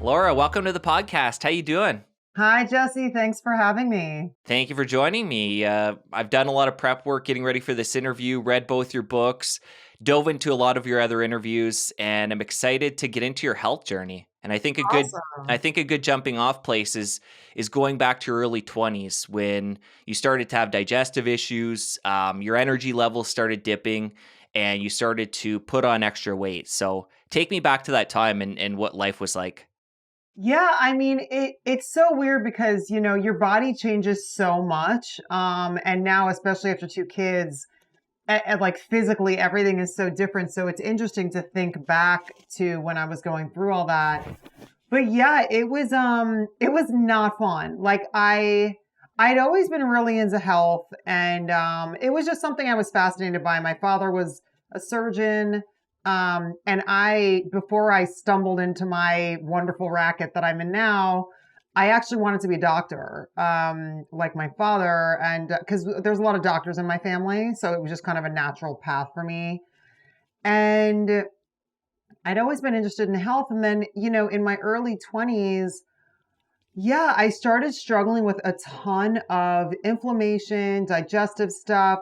Laura, welcome to the podcast. How you doing? Hi, Jesse. Thanks for having me. Thank you for joining me. I've done a lot of prep work getting ready for this interview, read both your books, dove into a lot of your other interviews, and I'm excited to get into your health journey. And I Awesome. think a good jumping off place is going back to your early 20s when you started to have digestive issues, your energy levels started dipping, and you started to put on extra weight. So take me back to that time and what life was like. Yeah, I mean, it's so weird because, your body changes so much. And now, especially after two kids, like physically, everything is so different. So it's interesting to think back to when I was going through all that. But yeah, it was not fun. I'd always been really into health, and it was just something I was fascinated by. My father was a surgeon, and before I stumbled into my wonderful racket that I'm in now, I actually wanted to be a doctor, like my father, and because there's a lot of doctors in my family, so it was just kind of a natural path for me. And I'd always been interested in health. And then, in my early 20s, yeah, I started struggling with a ton of inflammation, digestive stuff.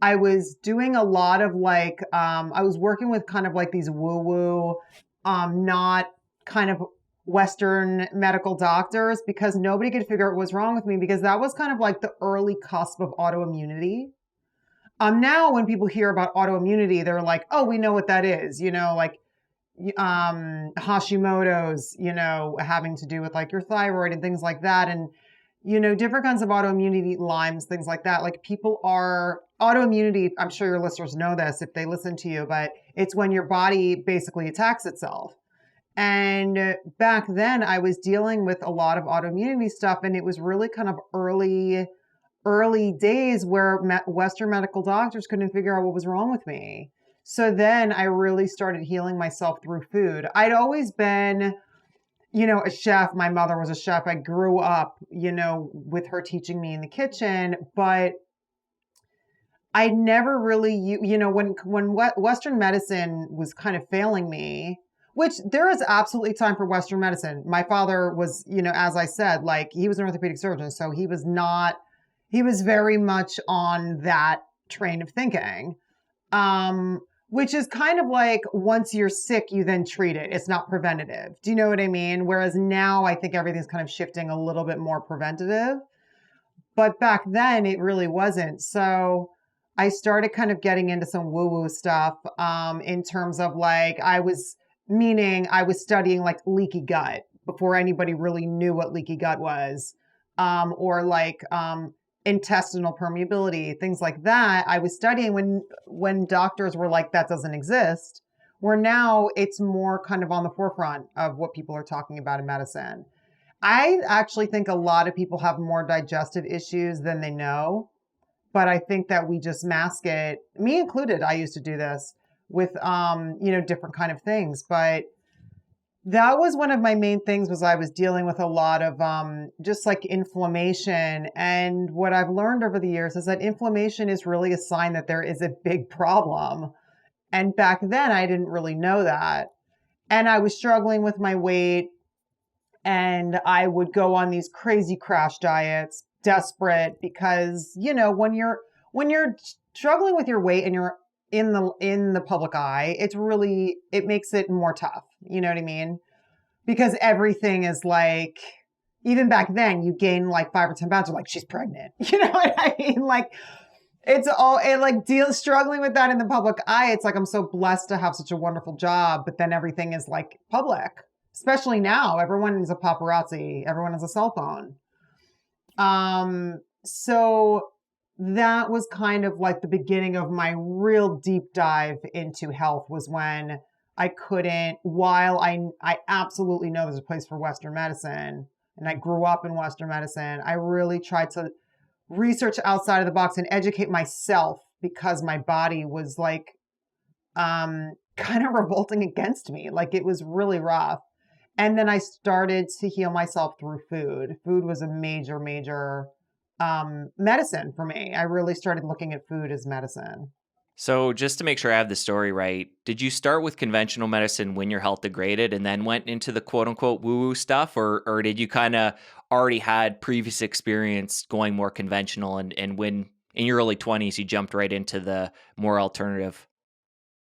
I was doing a lot of I was working with kind of like these woo woo, not kind of Western medical doctors because nobody could figure out what was wrong with me because that was kind of like the early cusp of autoimmunity. Now when people hear about autoimmunity, they're like, oh, we know what that is, like Hashimoto's, having to do with like your thyroid and things like that. And, different kinds of autoimmunity, Lyme's, things like that. Like people are autoimmunity. I'm sure your listeners know this if they listen to you, but it's when your body basically attacks itself. And back then I was dealing with a lot of autoimmunity stuff. And it was really kind of early days where Western medical doctors couldn't figure out what was wrong with me. So then I really started healing myself through food. I'd always been, a chef. My mother was a chef. I grew up, with her teaching me in the kitchen, but I never really, when Western medicine was kind of failing me, which there is absolutely time for Western medicine. My father was, as I said, like he was an orthopedic surgeon, so he was very much on that train of thinking. Which is kind of like once you're sick, you then treat it. It's not preventative. Do you know what I mean? Whereas now I think everything's kind of shifting a little bit more preventative. But back then it really wasn't. So I started kind of getting into some woo woo stuff in terms of I was studying like leaky gut before anybody really knew what leaky gut was. Or intestinal permeability, things like that. I was studying when doctors were like, that doesn't exist. Where now it's more kind of on the forefront of what people are talking about in medicine. I actually think a lot of people have more digestive issues than they know, but I think that we just mask it. Me included, I used to do this with different kind of things, but that was one of my main things was I was dealing with a lot of just like inflammation. And what I've learned over the years is that inflammation is really a sign that there is a big problem. And back then I didn't really know that. And I was struggling with my weight and I would go on these crazy crash diets, desperate because, when you're struggling with your weight and you're in the public eye, it makes it more tough. You know what I mean? Because everything is like, even back then, you gain like 5 or 10 pounds. You're like, she's pregnant. You know what I mean? Like, struggling with that in the public eye. It's like, I'm so blessed to have such a wonderful job, but then everything is like public, especially now. Everyone is a paparazzi. Everyone has a cell phone. So that was kind of like the beginning of my real deep dive into health was when I couldn't, while I absolutely know there's a place for Western medicine and I grew up in Western medicine, I really tried to research outside of the box and educate myself because my body was like kind of revolting against me. Like it was really rough. And then I started to heal myself through food. Food was a major, major medicine for me. I really started looking at food as medicine. So, just to make sure I have the story right, did you start with conventional medicine when your health degraded and then went into the quote unquote woo woo stuff? Or did you kind of already had previous experience going more conventional and when in your early 20s you jumped right into the more alternative?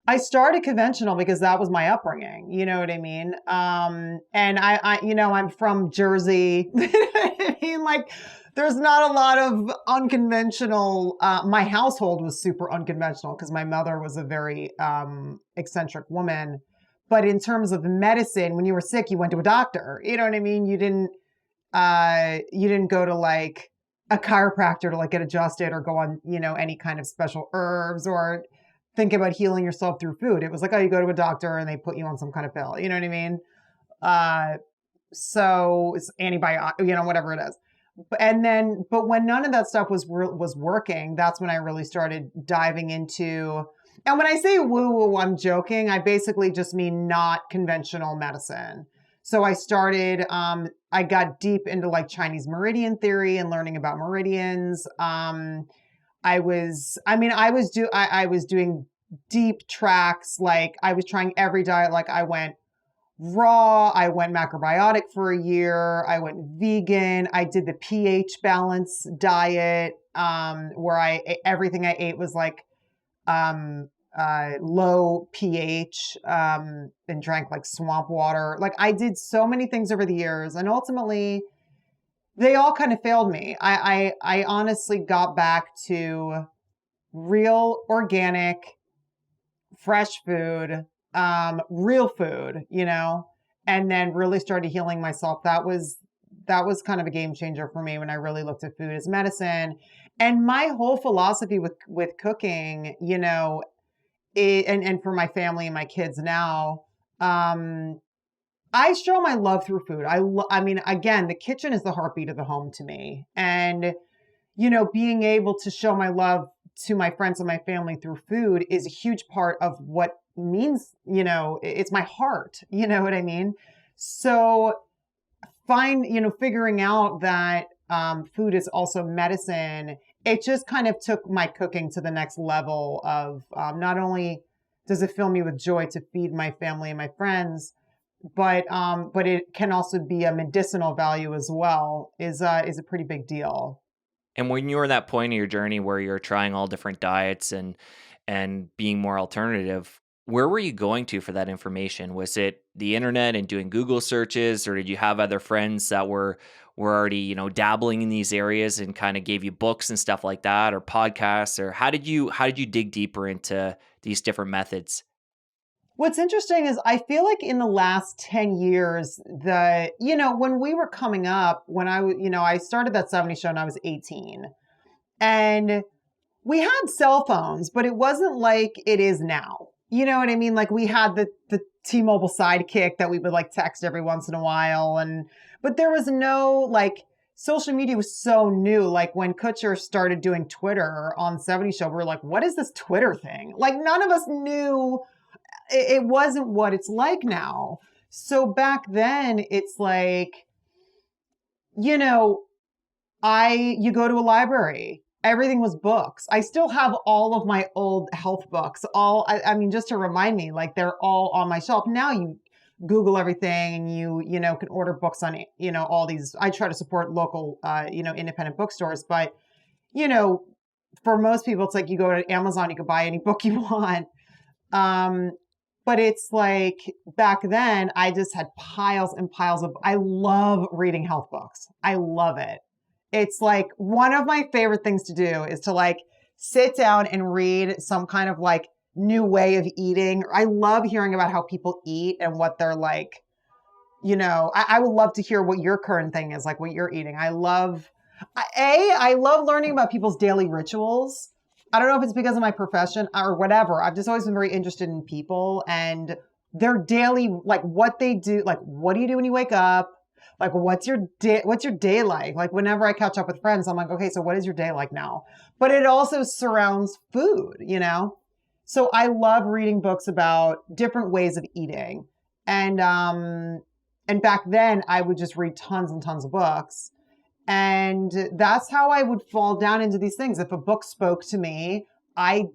I started conventional because that was my upbringing. You know what I mean? And I'm from Jersey. I mean, like, there's not a lot of unconventional. My household was super unconventional because my mother was a very eccentric woman. But in terms of medicine, when you were sick, you went to a doctor. You know what I mean? You didn't go to like a chiropractor to like get adjusted or go on, any kind of special herbs or think about healing yourself through food. It was like, oh, you go to a doctor and they put you on some kind of pill. You know what I mean? Uh, so it's antibiotic, whatever it is. But when none of that stuff was working, that's when I really started diving into. And when I say woo woo, I'm joking. I basically just mean not conventional medicine. So I got deep into like Chinese meridian theory and learning about meridians. I was doing deep tracks. Like I was trying every diet. Like I went raw, I went macrobiotic for a year, I went vegan, I did the pH balance diet, where everything I ate was like low pH, and drank like swamp water. Like I did so many things over the years, and ultimately they all kind of failed me. I honestly got back to real organic fresh food, real food, and then really started healing myself. That was kind of a game changer for me when I really looked at food as medicine. And my whole philosophy with cooking, and for my family and my kids now, I show my love through food. I mean, again, the kitchen is the heartbeat of the home to me, and being able to show my love to my friends and my family through food is a huge part of what means, it's my heart, you know what I mean? So figuring out that food is also medicine, it just kind of took my cooking to the next level of not only does it fill me with joy to feed my family and my friends, but it can also be a medicinal value as well, is a pretty big deal. And when you were in that point of your journey where you're trying all different diets and being more alternative, where were you going to for that information? Was it the internet and doing Google searches, or did you have other friends that were already, dabbling in these areas and kind of gave you books and stuff like that, or podcasts, or how did you dig deeper into these different methods? What's interesting is I feel like in the last 10 years, when we were coming up, when I started that 70 show when I was 18, and we had cell phones, but it wasn't like it is now. You know what I mean? Like we had the T-Mobile Sidekick that we would like text every once in a while. But there was no like, social media was so new. Like when Kutcher started doing Twitter on 70 show, we were like, what is this Twitter thing? Like none of us knew. It wasn't what it's like now. So back then it's like, you know, you go to a library, everything was books. I still have all of my old health books, I mean, just to remind me, like they're all on my shelf. Now you Google everything and you can order books on, all these. I try to support local, independent bookstores, but, you know, for most people, it's like you go to Amazon, you can buy any book you want. Um, but it's like back then, I just had piles and piles I love reading health books. I love it. It's like one of my favorite things to do is to like sit down and read some kind of like new way of eating. I love hearing about how people eat and what they're like, I would love to hear what your current thing is, like what you're eating. I love learning about people's daily rituals. I don't know if it's because of my profession or whatever. I've just always been very interested in people and their daily, like what they do. Like, what do you do when you wake up? Like, what's your day like? Like, whenever I catch up with friends, I'm like, okay, so what is your day like now? But it also surrounds food. So I love reading books about different ways of eating. And back then I would just read tons and tons of books. And that's how I would fall down into these things. If a book spoke to me, I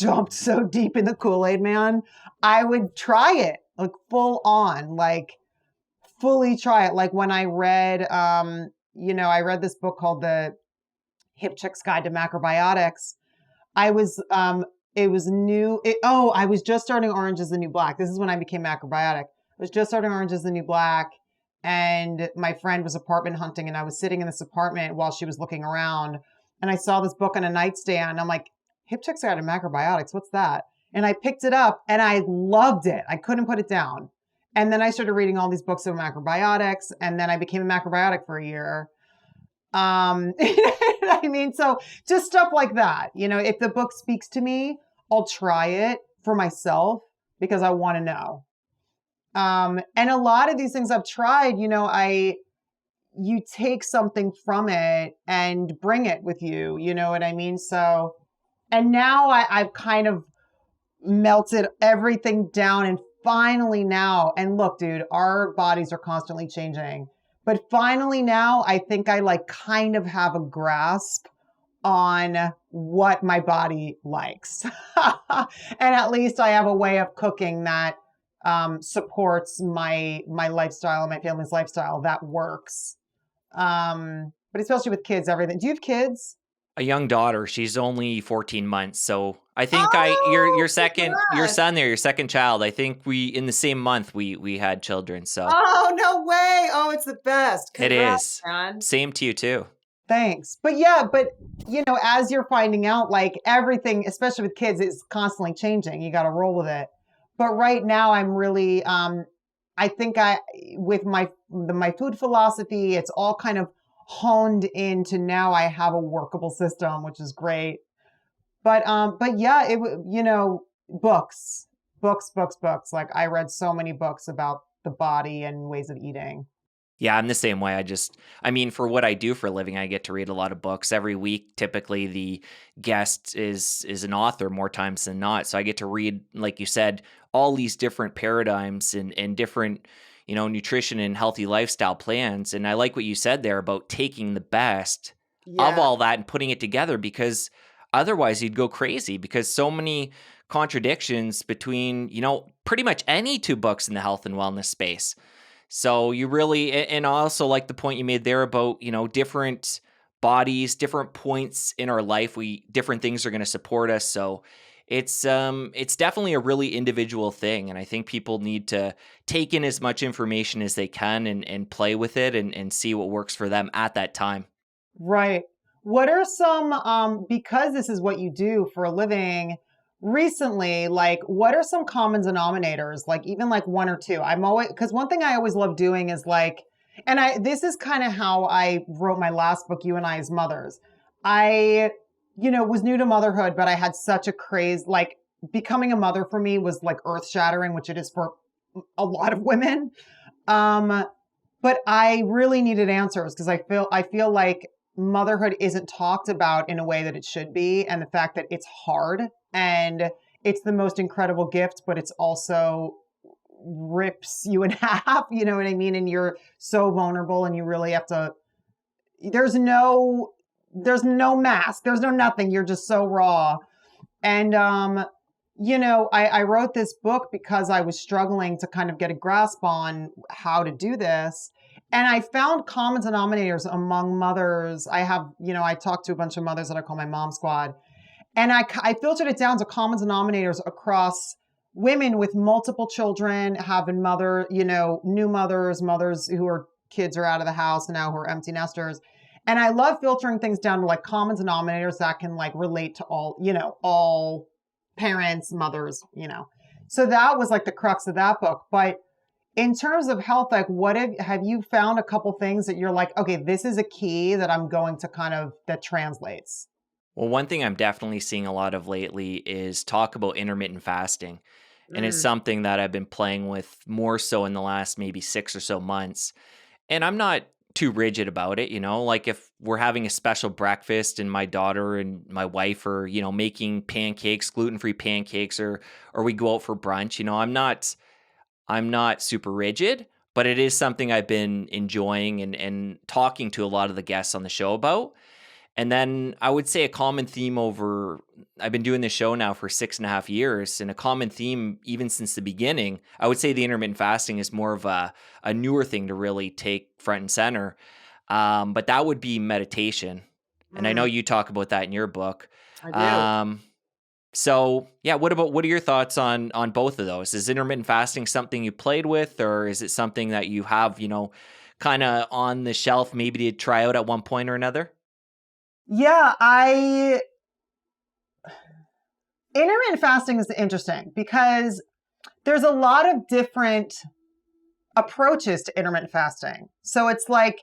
jumped so deep in the Kool-Aid, man. I would try it like full on, like fully try it. Like when I read, I read this book called The Hip Chick's Guide to Macrobiotics. I was, it was new. I was just starting Orange is the New Black. This is when I became macrobiotic. I was just starting Orange is the New Black. And my friend was apartment hunting, and I was sitting in this apartment while she was looking around. And I saw this book on a nightstand. I'm like, Hip Chick's Guide to Macrobiotics. What's that? And I picked it up and I loved it. I couldn't put it down. And then I started reading all these books of macrobiotics, and then I became a macrobiotic for a year. I mean, so just stuff like that. If the book speaks to me, I'll try it for myself because I want to know. And a lot of these things I've tried, you take something from it and bring it with you, you know what I mean? So, and now I've kind of melted everything down, and finally now, and look, dude, our bodies are constantly changing, but finally now I think I like kind of have a grasp on what my body likes. And at least I have a way of cooking that supports my lifestyle and my family's lifestyle that works. But especially with kids, everything. Do you have kids? A young daughter. She's only 14 months. So I think Oh, your second, your congrats. son there, your second child, I think in the same month, we had children. So Oh, no way. Oh, it's the best. it Congrats, is. man. Same to you too. Thanks. But yeah, as you're finding out, like everything, especially with kids, is constantly changing. You got to roll with it. But right now I'm really, I think with my food philosophy, it's all kind of honed into now I have a workable system, which is great. But yeah, books, books. Like I read so many books about the body and ways of eating. Yeah, I'm the same way. I mean, for what I do for a living, I get to read a lot of books every week. Typically, the guest is an author more times than not. So I get to read, like you said, all these different paradigms and different, nutrition and healthy lifestyle plans. And I like what you said there about taking the best of Yeah. all that and putting it together, because otherwise you'd go crazy, because so many contradictions between, pretty much any two books in the health and wellness space. So you really, and I also like the point you made there about, different bodies, different points in our life, different things are going to support us. So it's definitely a really individual thing. And I think people need to take in as much information as they can and play with it and see what works for them at that time. Right. What are some, because this is what you do for a living recently, like what are some common denominators? Like even like one or two. Because one thing I always love doing is like, this is kind of how I wrote my last book, You and I as Mothers. I, was new to motherhood, but I had such a craze, like becoming a mother for me was like earth shattering, which it is for a lot of women. Um, but I really needed answers because I feel like motherhood isn't talked about in a way that it should be, and the fact that it's hard and it's the most incredible gift, but it's also rips you in half, you know what I mean? And you're so vulnerable and you really have to there's no mask, there's no nothing. You're just so raw. And I wrote this book because I was struggling to kind of get a grasp on how to do this. And I found common denominators among mothers. I talked to a bunch of mothers that I call my mom squad. And I filtered it down to common denominators across women with multiple children, having new mothers who are kids are out of the house and now who are empty nesters. And I love filtering things down to like common denominators that can like relate to all parents, mothers. So that was like the crux of that book. But in terms of health, like what have you found a couple things that you're like, okay, this is a key that I'm going to that translates? Well, one thing I'm definitely seeing a lot of lately is talk about intermittent fasting. And it's Mm. something that I've been playing with more so in the last maybe 6 or so months. And I'm not too rigid about it, like if we're having a special breakfast and my daughter and my wife are, making pancakes, gluten-free pancakes, or we go out for brunch, I'm not super rigid, but it is something I've been enjoying and talking to a lot of the guests on the show about. And then I would say a common theme I've been doing this show now for 6.5 years, and a common theme, even since the beginning, I would say the intermittent fasting is more of a newer thing to really take front and center. But that would be meditation. And I know Mm, you talk about that in your book. I do. Um, so yeah, what are your thoughts on both of those? Is intermittent fasting something you played with, or is it something that you have, kind of on the shelf maybe to try out at one point or another? Yeah, I intermittent fasting is interesting because there's a lot of different approaches to intermittent fasting. So it's like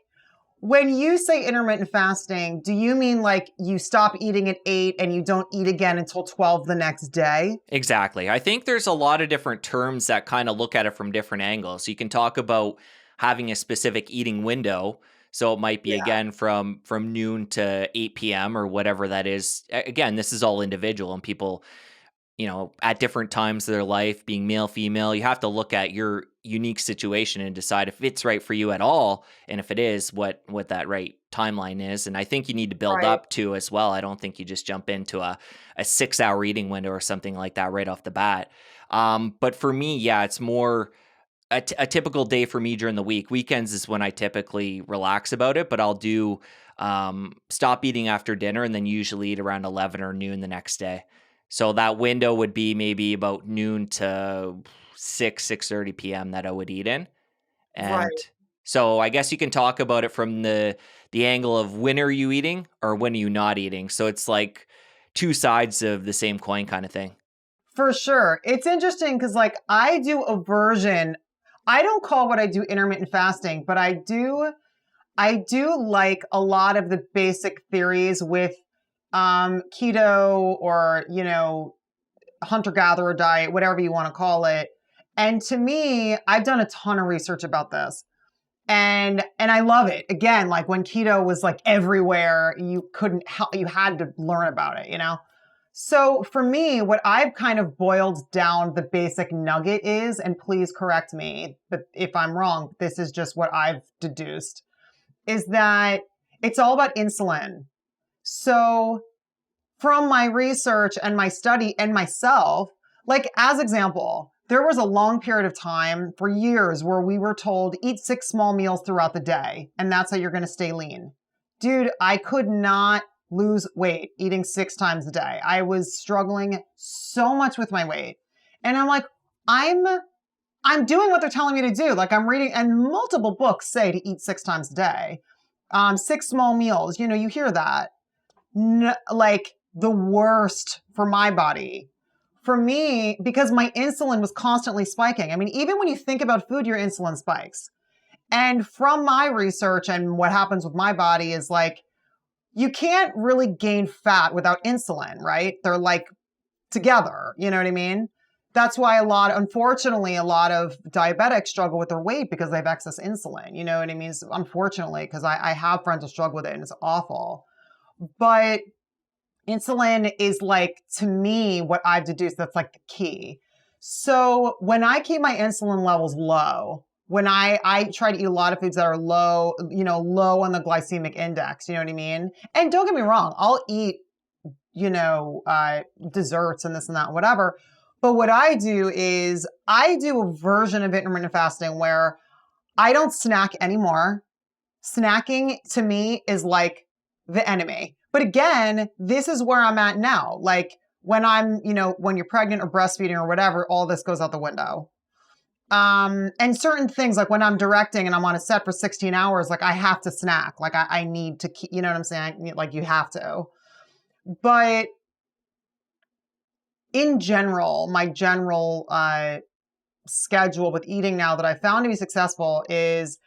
when you say intermittent fasting, do you mean like you stop eating at 8 and you don't eat again until 12 the next day? Exactly. I think there's a lot of different terms that kind of look at it from different angles. You can talk about having a specific eating window. So it might be Yeah. again from noon to 8 p.m. or whatever that is. Again, this is all individual, and people, at different times of their life, being male, female, you have to look at your unique situation and decide if it's right for you at all. And if it is, what that right timeline is. And I think you need to build Right. up to as well. I don't think you just jump into a 6 hour eating window or something like that right off the bat. But for me, yeah, it's more a typical day for me during the week. Weekends is when I typically relax about it, but I'll do stop eating after dinner and then usually eat around 11 or noon the next day. So that window would be maybe about noon to 6:30 p.m. that I would eat in. And Right. so I guess you can talk about it from the angle of when are you eating or when are you not eating. So it's like two sides of the same coin kind of thing. For sure. It's interesting because, like, I do a version. I don't call what I do intermittent fasting, but I do like a lot of the basic theories with keto or, hunter gatherer diet, whatever you want to call it. And to me, I've done a ton of research about this. And I love it. Again, like when keto was like everywhere, you had to learn about it. So for me, what I've kind of boiled down the basic nugget is, and please correct me, but if I'm wrong, this is just what I've deduced, is that it's all about insulin. So from my research and my study and myself, like as example, there was a long period of time for years where we were told eat 6 small meals throughout the day and that's how you're going to stay lean. Dude, I could not lose weight eating 6 times a day. I was struggling so much with my weight. And I'm like, I'm I'm doing what they're telling me to do. Like I'm reading, and multiple books say to eat 6 times a day. 6 small meals, you hear that. Like the worst for my body. For me, because my insulin was constantly spiking. I mean, even when you think about food, your insulin spikes. And from my research and what happens with my body is like, you can't really gain fat without insulin, right? They're like together, you know what I mean? That's why unfortunately, a lot of diabetics struggle with their weight because they have excess insulin, you know what I mean? So unfortunately, because I have friends who struggle with it and it's awful. But insulin is like, to me, what I've deduced, that's like the key. So when I keep my insulin levels low, when I try to eat a lot of foods that are low, low on the glycemic index, you know what I mean? And don't get me wrong, I'll eat, desserts and this and that, whatever. But what I do is I do a version of intermittent fasting where I don't snack anymore. Snacking to me is like the enemy. But again, this is where I'm at now. Like when when you're pregnant or breastfeeding or whatever, all this goes out the window. And certain things, like when I'm directing and I'm on a set for 16 hours, like I have to snack. Like I need to keep, you know what I'm saying? Like you have to. But in general, my general schedule with eating now that I found to be successful is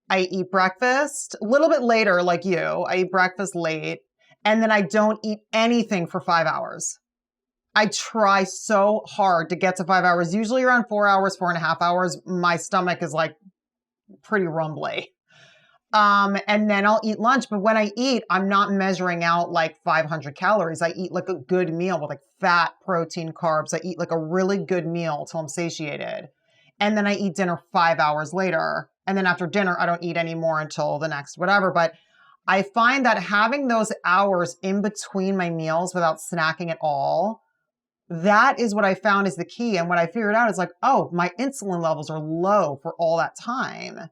I eat breakfast a little bit later, like you. I eat breakfast late, and then I don't eat anything for 5 hours. I try so hard to get to 5 hours, usually around 4 hours, 4.5 hours. My stomach is like pretty rumbly. And then I'll eat lunch. But when I eat, I'm not measuring out like 500 calories. I eat like a good meal with like fat, protein, carbs. I eat like a really good meal till I'm satiated. And then I eat dinner 5 hours later. And then after dinner, I don't eat anymore until the next whatever. But I find that having those hours in between my meals without snacking at all, that is what I found is the key. And what I figured out is like, oh, my insulin levels are low for all that time.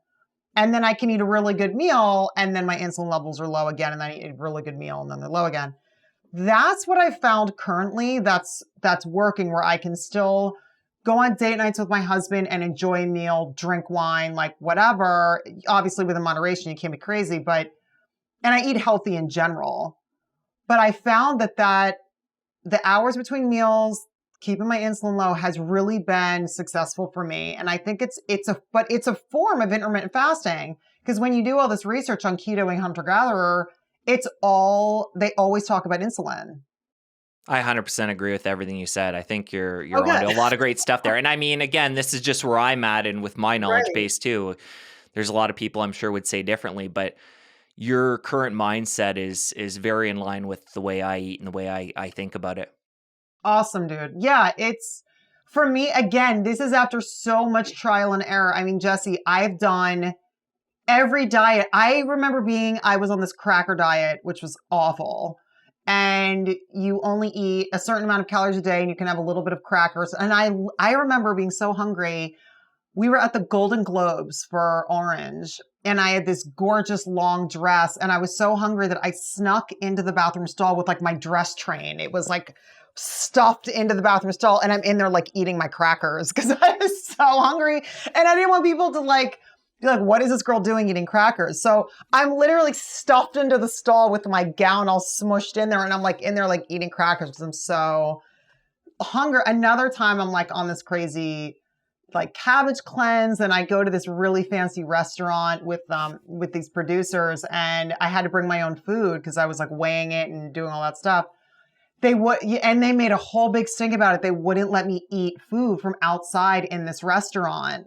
And then I can eat a really good meal and then my insulin levels are low again. And then I eat a really good meal and then they're low again. That's what I found currently that's working, where I can still go on date nights with my husband and enjoy a meal, drink wine, like whatever. Obviously within moderation, you can't be crazy, and I eat healthy in general. But I found that the hours between meals, keeping my insulin low, has really been successful for me. And I think it's a form of intermittent fasting, because when you do all this research on keto and hunter gatherer, they always talk about insulin. I 100% agree with everything you said. I think you're Oh, onto a good. lot of great stuff there. And I mean, again, this is just where I'm at, and with my knowledge Right. base too. There's a lot of people I'm sure would say differently, but your current mindset is very in line with the way I eat and the way I think about it. Awesome, dude. Yeah, it's for me, again, this is after so much trial and error. I mean, Jesse, I've done every diet. I was on this cracker diet, which was awful. And you only eat a certain amount of calories a day and you can have a little bit of crackers. And I remember being so hungry. We were at the Golden Globes for Orange and I had this gorgeous long dress and I was so hungry that I snuck into the bathroom stall with like my dress train. It was like stuffed into the bathroom stall and I'm in there like eating my crackers because I was so hungry and I didn't want people to like be like, what is this girl doing eating crackers? So I'm literally stuffed into the stall with my gown all smushed in there and I'm like in there like eating crackers because I'm so hungry. Another time I'm like on this crazy like cabbage cleanse and I go to this really fancy restaurant with these producers and I had to bring my own food because I was like weighing it and doing all that stuff. They made a whole big stink about it. They wouldn't let me eat food from outside in this restaurant.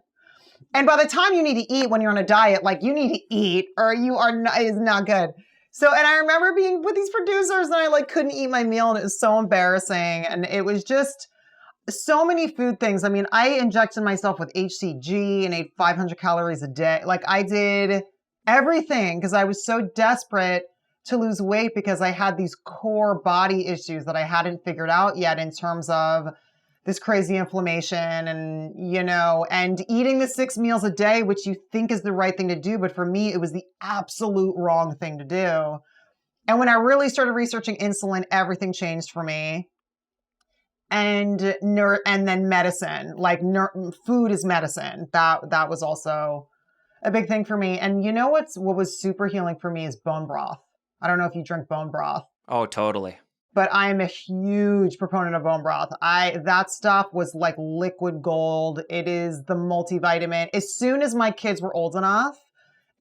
And by the time you need to eat when you're on a diet, like you need to eat or you are not, is not good. So, and I remember being with these producers and I like couldn't eat my meal and it was so embarrassing. And it was just so many food things. I mean, I injected myself with HCG and ate 500 calories a day. Like I did everything because I was so desperate to lose weight because I had these core body issues that I hadn't figured out yet in terms of this crazy inflammation and, and eating the 6 meals a day, which you think is the right thing to do. But for me, it was the absolute wrong thing to do. And when I really started researching insulin, everything changed for me. And then medicine, food is medicine. That was also a big thing for me. And you know what was super healing for me is bone broth. I don't know if you drink bone broth. Oh, totally. But I'm a huge proponent of bone broth. That stuff was like liquid gold. It is the multivitamin. As soon as my kids were old enough,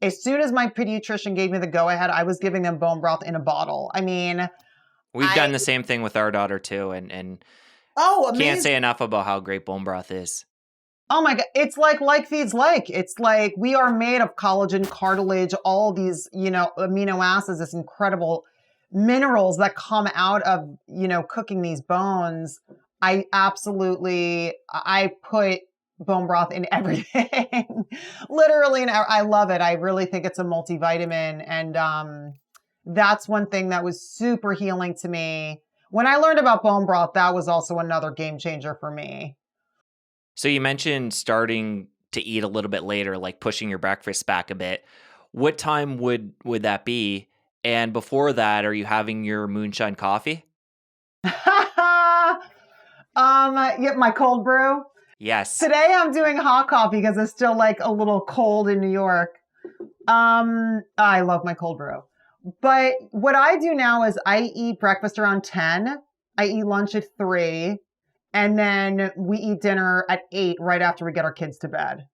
as soon as my pediatrician gave me the go ahead, I was giving them bone broth in a bottle. I mean, We've done the same thing with our daughter too, and oh, can't amazing. say enough about how great bone broth is. Oh my God. It's like feeds like. It's like we are made of collagen, cartilage, all these, amino acids, this incredible minerals that come out of, cooking these bones. I put bone broth in everything. Literally, and I love it. I really think it's a multivitamin. And that's one thing that was super healing to me. When I learned about bone broth, that was also another game changer for me. So you mentioned starting to eat a little bit later, like pushing your breakfast back a bit. What time would that be? And before that, are you having your moonshine coffee? Yeah, my cold brew. Yes. Today I'm doing hot coffee because it's still like a little cold in New York. I love my cold brew. But what I do now is I eat breakfast around 10. I eat lunch at 3. And then we eat dinner at 8 right after we get our kids to bed.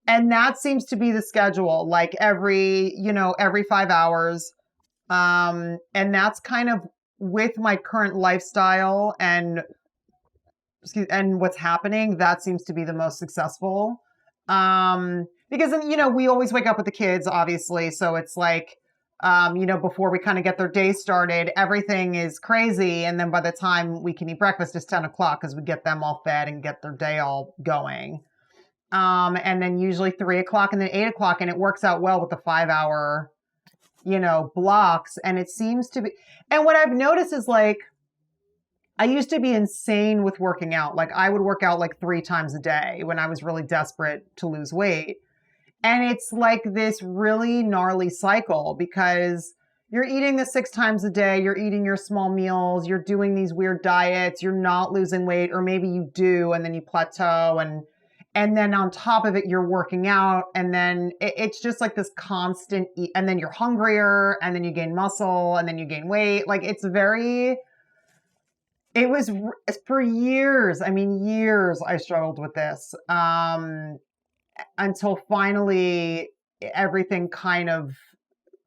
And that seems to be the schedule, like every 5 hours. And that's kind of with my current lifestyle and what's happening, that seems to be the most successful. Because, we always wake up with the kids, obviously. So it's like, before we kind of get their day started, everything is crazy. And then by the time we can eat breakfast, it's 10 o'clock because we get them all fed and get their day all going. And then usually 3 o'clock and then 8 o'clock. And it works out well with the 5 hour blocks. And it seems to be, and what I've noticed is like, I used to be insane with working out. Like I would work out like 3 times a day when I was really desperate to lose weight. And it's like this really gnarly cycle because you're eating the 6 times a day, you're eating your small meals, you're doing these weird diets, you're not losing weight, or maybe you do and then you plateau and then on top of it you're working out and then it's just like this constant and then you're hungrier and then you gain muscle and then you gain weight. Like it was for years. I mean, years I struggled with this. Until finally everything kind of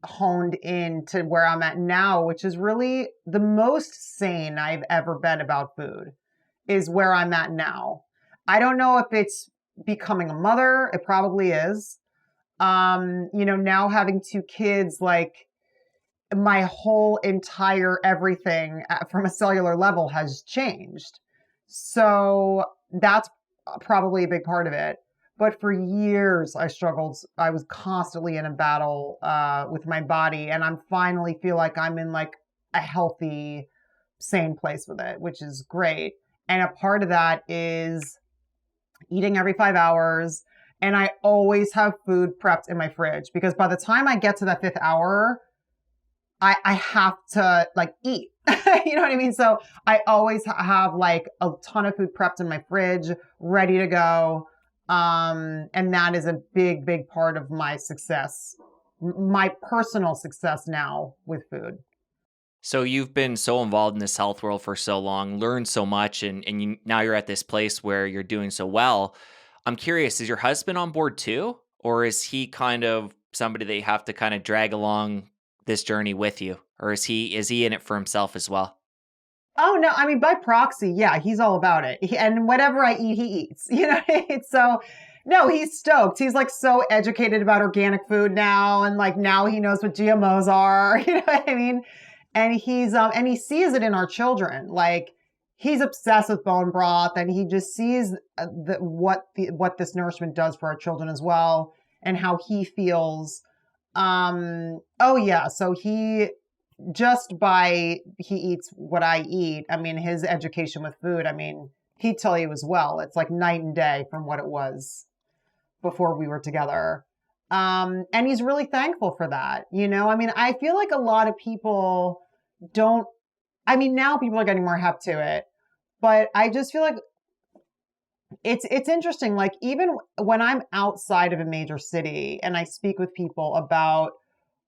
honed in to where I'm at now, which is really the most sane I've ever been about food, is where I'm at now. I don't know if it's becoming a mother. It probably is. Now having 2 kids, like my whole entire everything from a cellular level has changed. So that's probably a big part of it. But for years, I struggled. I was constantly in a battle with my body, and I'm finally feel like I'm in like a healthy, sane place with it, which is great. And a part of that is eating every 5 hours. And I always have food prepped in my fridge because by the time I get to that 5th hour, I have to like eat. You know what I mean? So I always have like a ton of food prepped in my fridge, ready to go. And that is a big, big part of my success, my personal success now with food. So you've been so involved in this health world for so long, learned so much, and now you're at this place where you're doing so well. I'm curious, is your husband on board too? Or is he kind of somebody that you have to kind of drag along this journey with you? Or is he in it for himself as well? Oh no, I mean by proxy, yeah, he's all about it. And whatever I eat, he eats. So no, he's stoked. He's like so educated about organic food now, and like now he knows what GMOs are. You know what I mean? And he sees it in our children. Like he's obsessed with bone broth, and he just sees what this nourishment does for our children as well, and how he feels. Oh yeah, so he eats what I eat. I mean, his education with food, I mean, he'd tell you as well. It's like night and day from what it was before we were together. And he's really thankful for that. I mean, I feel like a lot of people don't, I mean, now people are getting more hip to it, but I just feel like it's interesting. Like even when I'm outside of a major city and I speak with people about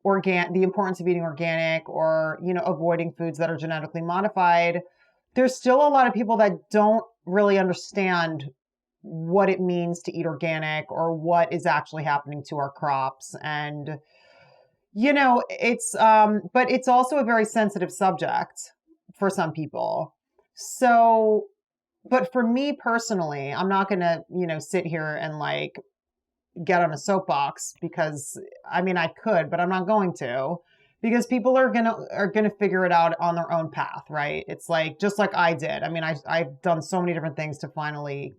the importance of eating organic or avoiding foods that are genetically modified, there's still a lot of people that don't really understand what it means to eat organic or what is actually happening to our crops. And but it's also a very sensitive subject for some people. So but for me personally, I'm not going to sit here and like get on a soapbox because I mean I could, but I'm not going to, because people are gonna figure it out on their own path, right? It's like just like I did. I mean, I've done so many different things to finally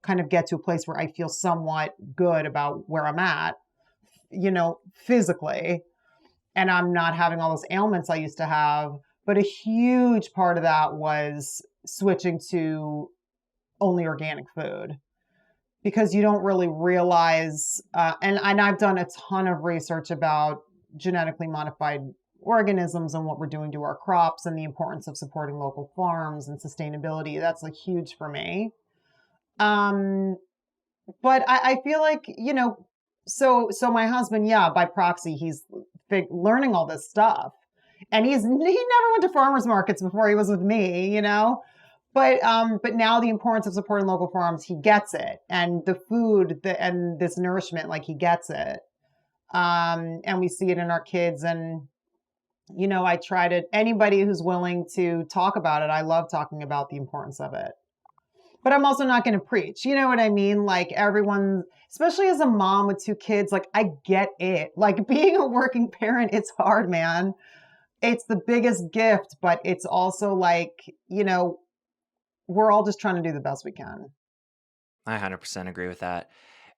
kind of get to a place where I feel somewhat good about where I'm at, physically, and I'm not having all those ailments I used to have. But a huge part of that was switching to only organic food because you don't really realize, and I've done a ton of research about genetically modified organisms and what we're doing to our crops and the importance of supporting local farms and sustainability. That's like huge for me. Um, but I feel like, so my husband, yeah, by proxy, he's learning all this stuff. And he never went to farmers markets before he was with me. But now the importance of supporting local farms, he gets it, and the food and this nourishment, like he gets it, and we see it in our kids. And I try to anybody who's willing to talk about it. I love talking about the importance of it, but I'm also not going to preach. You know what I mean? Like everyone, especially as a mom with 2 kids, like I get it. Like being a working parent, it's hard, man. It's the biggest gift, but it's also like we're all just trying to do the best we can. I 100% agree with that.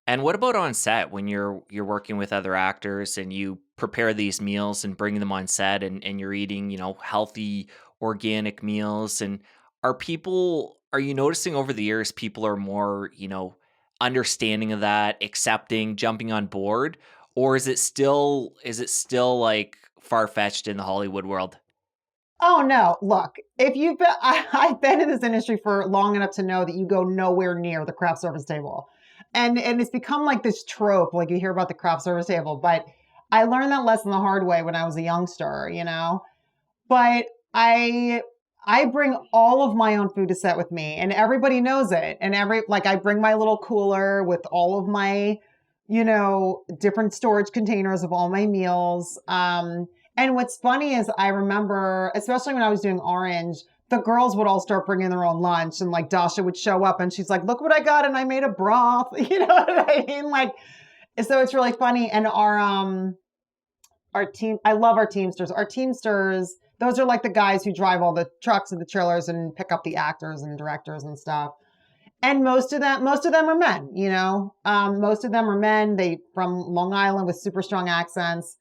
And what about on set when you're working with other actors and you prepare these meals and bring them on set, and you're eating, healthy organic meals. And are you noticing over the years people are more, understanding of that, accepting, jumping on board? Or is it still like far-fetched in the Hollywood world? Oh no, look, if you've been, I've been in this industry for long enough to know that you go nowhere near the craft service table. And it's become like this trope, like you hear about the craft service table, but I learned that lesson the hard way when I was a youngster, But I bring all of my own food to set with me, and everybody knows it. And I bring my little cooler with all of my, different storage containers of all my meals. And what's funny is I remember, especially when I was doing Orange, the girls would all start bringing their own lunch, and like Dasha would show up and she's like, "Look what I got, and I made a broth." You know what I mean? Like, so it's really funny. And our team, I love our Teamsters. Our Teamsters, those are like the guys who drive all the trucks and the trailers and pick up the actors and directors and stuff. And most of them are men, most of them are men. They from Long Island with super strong accents.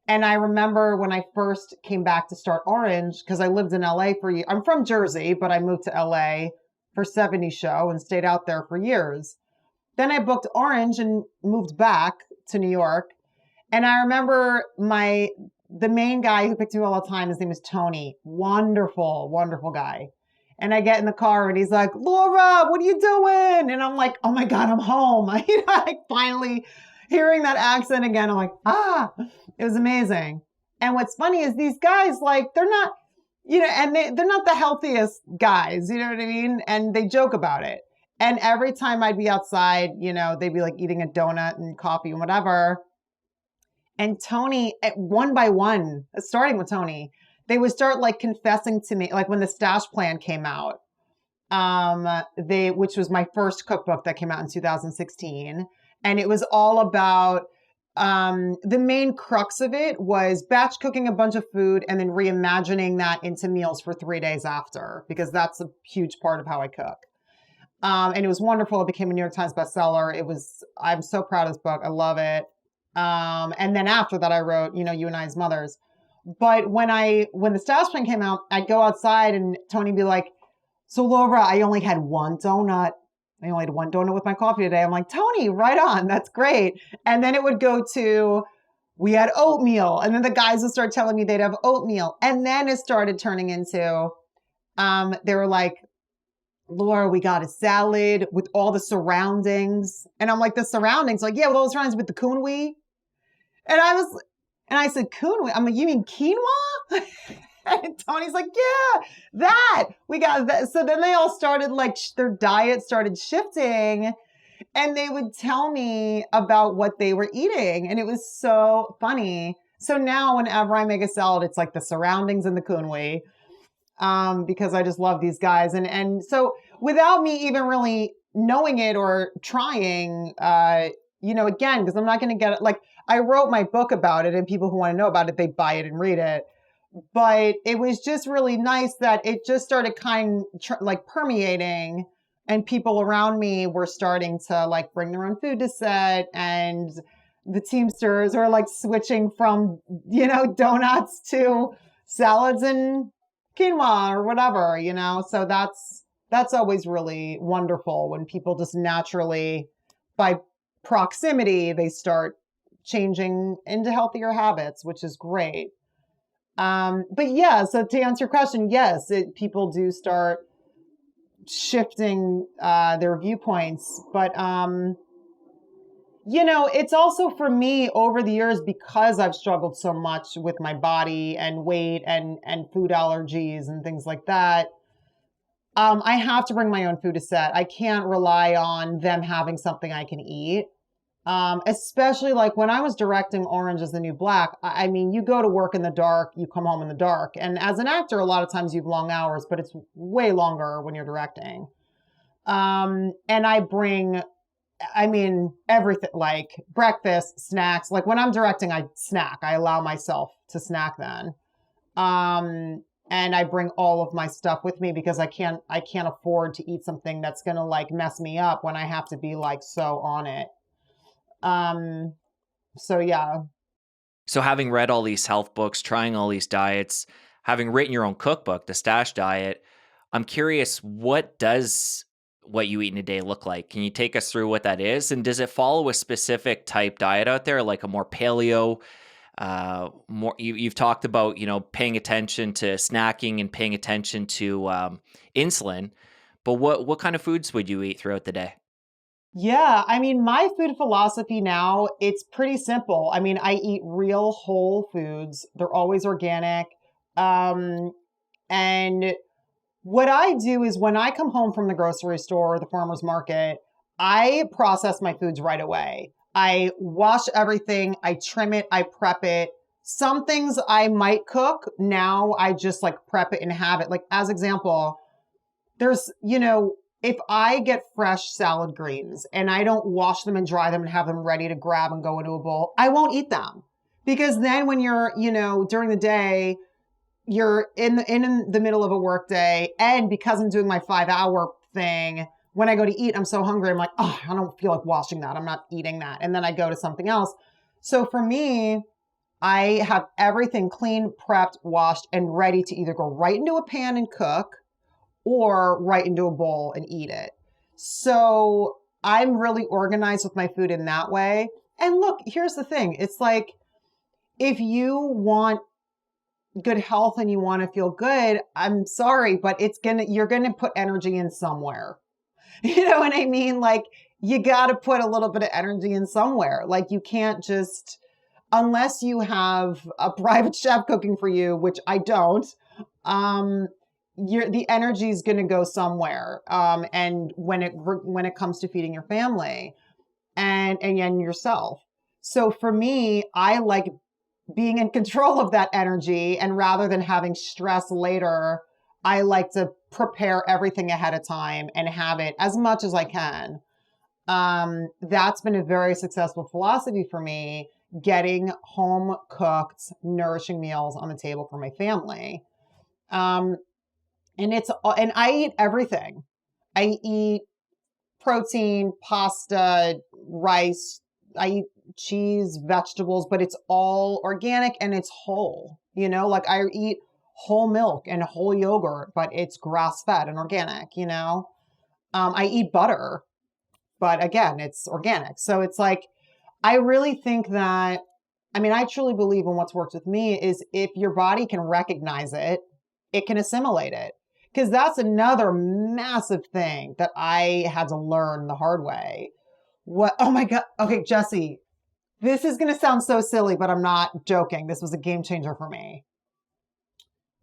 And I remember when I first came back to start Orange, because I lived in LA for years. I'm from Jersey, but I moved to LA for 70 show and stayed out there for years. Then I booked Orange and moved back to New York. And I remember the main guy who picked me all the time, his name is Tony. Wonderful, wonderful guy. And I get in the car and he's like, "Laura, what are you doing?" And I'm like, "Oh my God, I'm home." Like finally hearing that accent again. I'm like, it was amazing. And what's funny is these guys, like, they're not, and they're not the healthiest guys, you know what I mean? And they joke about it. And every time I'd be outside, they'd be like eating a donut and coffee and whatever. And Tony, one by one, starting with Tony, they would start like confessing to me, like when the Stash Plan came out, which was my first cookbook that came out in 2016. And it was all about, the main crux of it was batch cooking a bunch of food and then reimagining that into meals for 3 days after, because that's a huge part of how I cook. And it was wonderful. It became a New York Times bestseller. I'm so proud of this book. I love it. And then after that, I wrote, You and I as Mothers. But when the Stash Plan came out, I'd go outside and Tony would be like, "So Laura, I only had one donut. I only had one donut with my coffee today." I'm like, "Tony, right on. That's great." And then it would go to, we had oatmeal. And then the guys would start telling me they'd have oatmeal. And then it started turning into, they were like, "Laura, we got a salad with all the surroundings." And I'm like, "The surroundings?" Like, "Yeah, with all the surroundings with the kunwi." And I said, "Kunwi?" I'm like, "You mean quinoa?" And Tony's like, "Yeah, that. We got that." So then they all started like, their diet started shifting and they would tell me about what they were eating. And it was so funny. So now whenever I make a salad, it's like the surroundings and the kunwi, because I just love these guys. And so without me even really knowing it or trying, again, because I'm not going to get it. Like, I wrote my book about it, and people who want to know about it, they buy it and read it. But it was just really nice that it just started like permeating, and people around me were starting to like bring their own food to set, and the Teamsters are like switching from, donuts to salads and quinoa or whatever, So that's always really wonderful when people just naturally, by proximity, they start changing into healthier habits, which is great. But yeah, so to answer your question, yes, people do start shifting their viewpoints. But it's also for me over the years, because I've struggled so much with my body and weight and food allergies and things like that. I have to bring my own food to set. I can't rely on them having something I can eat. Especially like when I was directing Orange is the New Black. I mean, you go to work in the dark, you come home in the dark. And as an actor, a lot of times you have long hours, but it's way longer when you're directing. And everything, like breakfast, snacks. Like when I'm directing, I snack. I allow myself to snack then. And I bring all of my stuff with me because I can't afford to eat something that's going to like mess me up when I have to be like so on it. So yeah. So having read all these health books, trying all these diets, having written your own cookbook, the Stash Diet, I'm curious, what does what you eat in a day look like? Can you take us through what that is? And does it follow a specific type diet out there, like a more paleo, more you've talked about, paying attention to snacking and paying attention to insulin, but what kind of foods would you eat throughout the day? Yeah, I mean, my food philosophy now, it's pretty simple. I mean, I eat real whole foods. They're always organic. Um, and what I do is when I come home from the grocery store or the farmer's market, I process my foods right away. I wash everything, I trim it, I prep it. Some things I might cook. Now I just like prep it and have it. Like as example, there's, if I get fresh salad greens and I don't wash them and dry them and have them ready to grab and go into a bowl, I won't eat them. Because then when you're, during the day, you're in the middle of a work day, and because I'm doing my 5-hour thing, when I go to eat, I'm so hungry. I'm like, oh, I don't feel like washing that. I'm not eating that. And then I go to something else. So for me, I have everything clean, prepped, washed, and ready to either go right into a pan and cook or right into a bowl and eat it. So I'm really organized with my food in that way. And look, here's the thing. It's like, if you want good health and you want to feel good, I'm sorry, but you're gonna put energy in somewhere. You know what I mean? Like you got to put a little bit of energy in somewhere. Like you can't just, unless you have a private chef cooking for you, which I don't, the energy is going to go somewhere. And when it comes to feeding your family and yourself. So for me, I like being in control of that energy. And rather than having stress later, I like to prepare everything ahead of time and have it as much as I can. That's been a very successful philosophy for me, getting home cooked, nourishing meals on the table for my family. Um, and I eat everything. I eat protein, pasta, rice. I eat cheese, vegetables, but it's all organic and it's whole. Like I eat whole milk and whole yogurt, but it's grass fed and organic. I eat butter, but again, it's organic. So it's like, I really think that, I mean, I truly believe in what's worked with me is if your body can recognize it, it can assimilate it. Because that's another massive thing that I had to learn the hard way. Oh my God. Okay, Jesse, this is going to sound so silly, but I'm not joking. This was a game changer for me.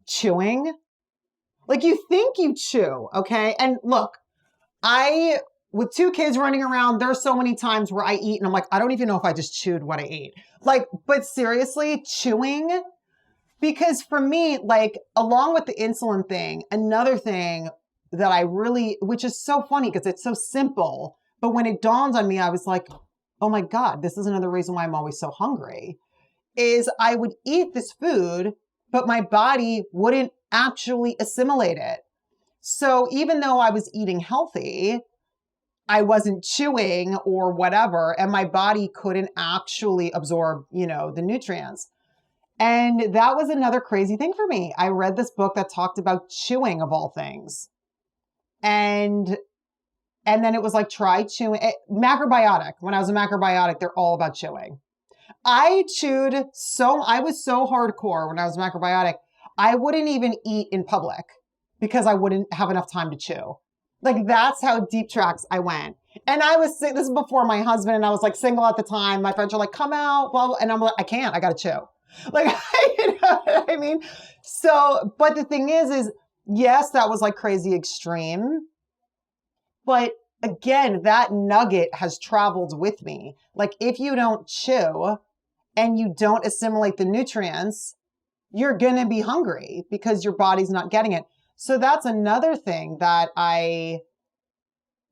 Chewing. Like you think you chew, okay? And look, with 2 kids running around, there's so many times where I eat and I'm like, I don't even know if I just chewed what I ate. Like, but seriously, chewing. Because for me, like, along with the insulin thing, another thing that which is so funny because it's so simple, but when it dawned on me, I was like, oh my God, this is another reason why I'm always so hungry, is I would eat this food, but my body wouldn't actually assimilate it. So even though I was eating healthy, I wasn't chewing or whatever, and my body couldn't actually absorb, the nutrients. And that was another crazy thing for me. I read this book that talked about chewing of all things. And then it was like, try chewing. Macrobiotic. When I was a macrobiotic, they're all about chewing. I was so hardcore when I was macrobiotic, I wouldn't even eat in public because I wouldn't have enough time to chew. Like that's how deep tracks I went. And this is before my husband, and I was like single at the time. My friends were like, come out, blah, blah. And I'm like, I can't, I got to chew. Like, you know what I mean? So, but the thing is yes, that was like crazy extreme. But again, that nugget has traveled with me. Like if you don't chew and you don't assimilate the nutrients, you're going to be hungry because your body's not getting it. So that's another thing that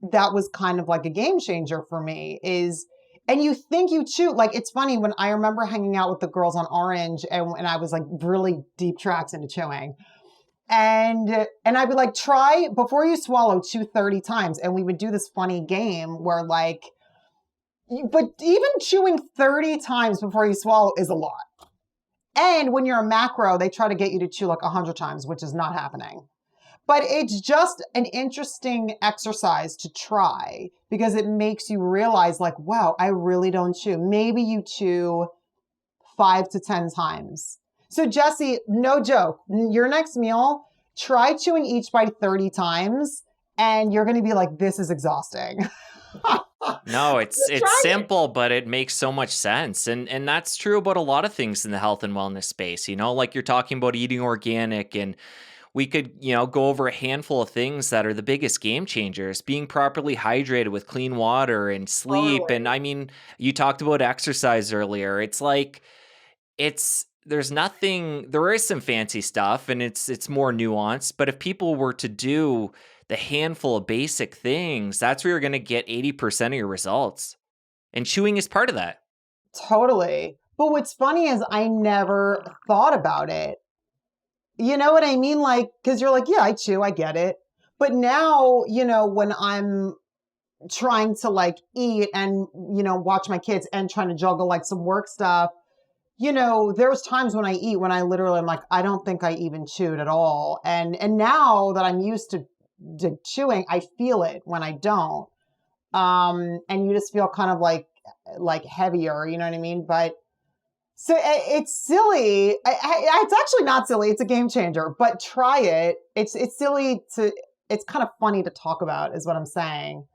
was kind of like a game changer for me and you think you chew, like it's funny when I remember hanging out with the girls on Orange and I was like really deep tracks into chewing. And I'd be like, try before you swallow, chew 30 times. And we would do this funny game where like, but even chewing 30 times before you swallow is a lot. And when you're a macro, they try to get you to chew like 100 times, which is not happening. But it's just an interesting exercise to try because it makes you realize like, wow, I really don't chew. Maybe you chew 5 to 10 times. So Jesse, no joke, your next meal, try chewing each bite 30 times and you're going to be like, this is exhausting. No, it's Try it. simple, but it makes so much sense. And that's true about a lot of things in the health and wellness space. Like you're talking about eating organic, and we could, go over a handful of things that are the biggest game changers. Being properly hydrated with clean water and sleep. And Totally. I mean, you talked about exercise earlier. It's like there is some fancy stuff and it's more nuanced, but if people were to do the handful of basic things, that's where you're going to get 80% of your results. And chewing is part of that. Totally. But what's funny is I never thought about it. You know what I mean? Like, because you're like, yeah, I chew, I get it. But now, when I'm trying to like eat and, watch my kids and trying to juggle like some work stuff, there's times when I eat when I literally am like, I don't think I even chewed at all. And now that I'm used to chewing, I feel it when I don't. And you just feel kind of like heavier, you know what I mean? But so it's silly. It's actually not silly. It's a game changer, but try it. It's silly it's kind of funny to talk about is what I'm saying,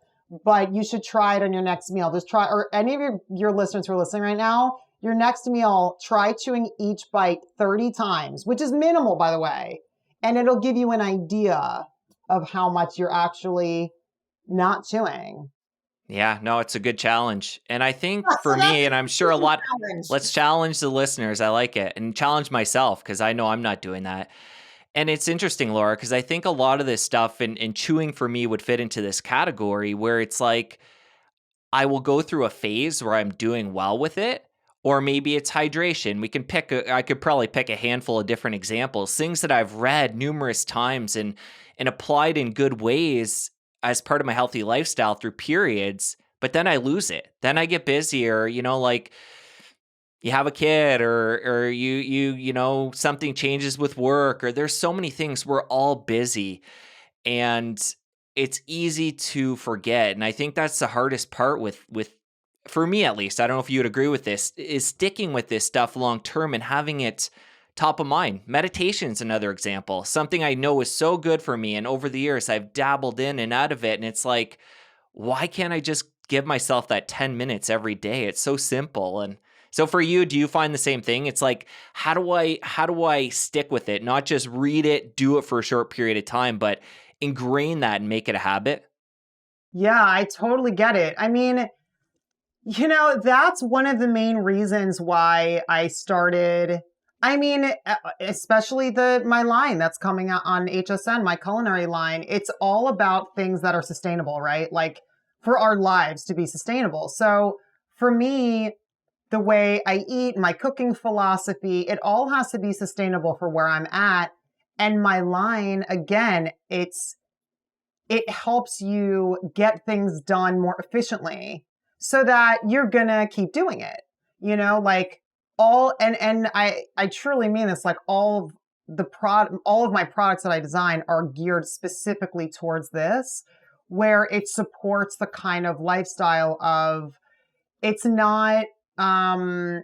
but you should try it on your next meal. Just try, or any of your listeners who are listening right now, your next meal, try chewing each bite 30 times, which is minimal, by the way. And it'll give you an idea of how much you're actually not chewing. Yeah, no, it's a good challenge. And I think So for that's me, and I'm sure a a lot, challenge. let's challenge the listeners. I like it. And challenge myself because I know I'm not doing that. And it's interesting, Laura, because I think a lot of this stuff and chewing for me would fit into this category where it's like I will go through a phase where I'm doing well with it, or maybe it's hydration. I could probably pick a handful of different examples, things that I've read numerous times and applied in good ways as part of my healthy lifestyle through periods, but then I lose it. Then I get busier, like you have a kid or something changes with work, or there's so many things. We're all busy and it's easy to forget. And I think that's the hardest part with for me at least. I don't know if you would agree with this, is sticking with this stuff long term and having it top of mind. Meditation's another example. Something I know is so good for me, and over the years I've dabbled in and out of it, and it's like, why can't I just give myself that 10 minutes every day? It's so simple. And so for you, do you find the same thing? It's like, how do I stick with it? Not just read it, do it for a short period of time, but ingrain that and make it a habit? Yeah, I totally get it. I mean, that's one of the main reasons why I started. I mean, especially my line that's coming out on HSN, my culinary line. It's all about things that are sustainable, right? Like for our lives to be sustainable. So for me, the way I eat, my cooking philosophy, it all has to be sustainable for where I'm at. And my line, again, it helps you get things done more efficiently so that you're gonna keep doing it. Like and I truly mean this, like all of my products that I design are geared specifically towards this, where it supports the kind of lifestyle of it's not um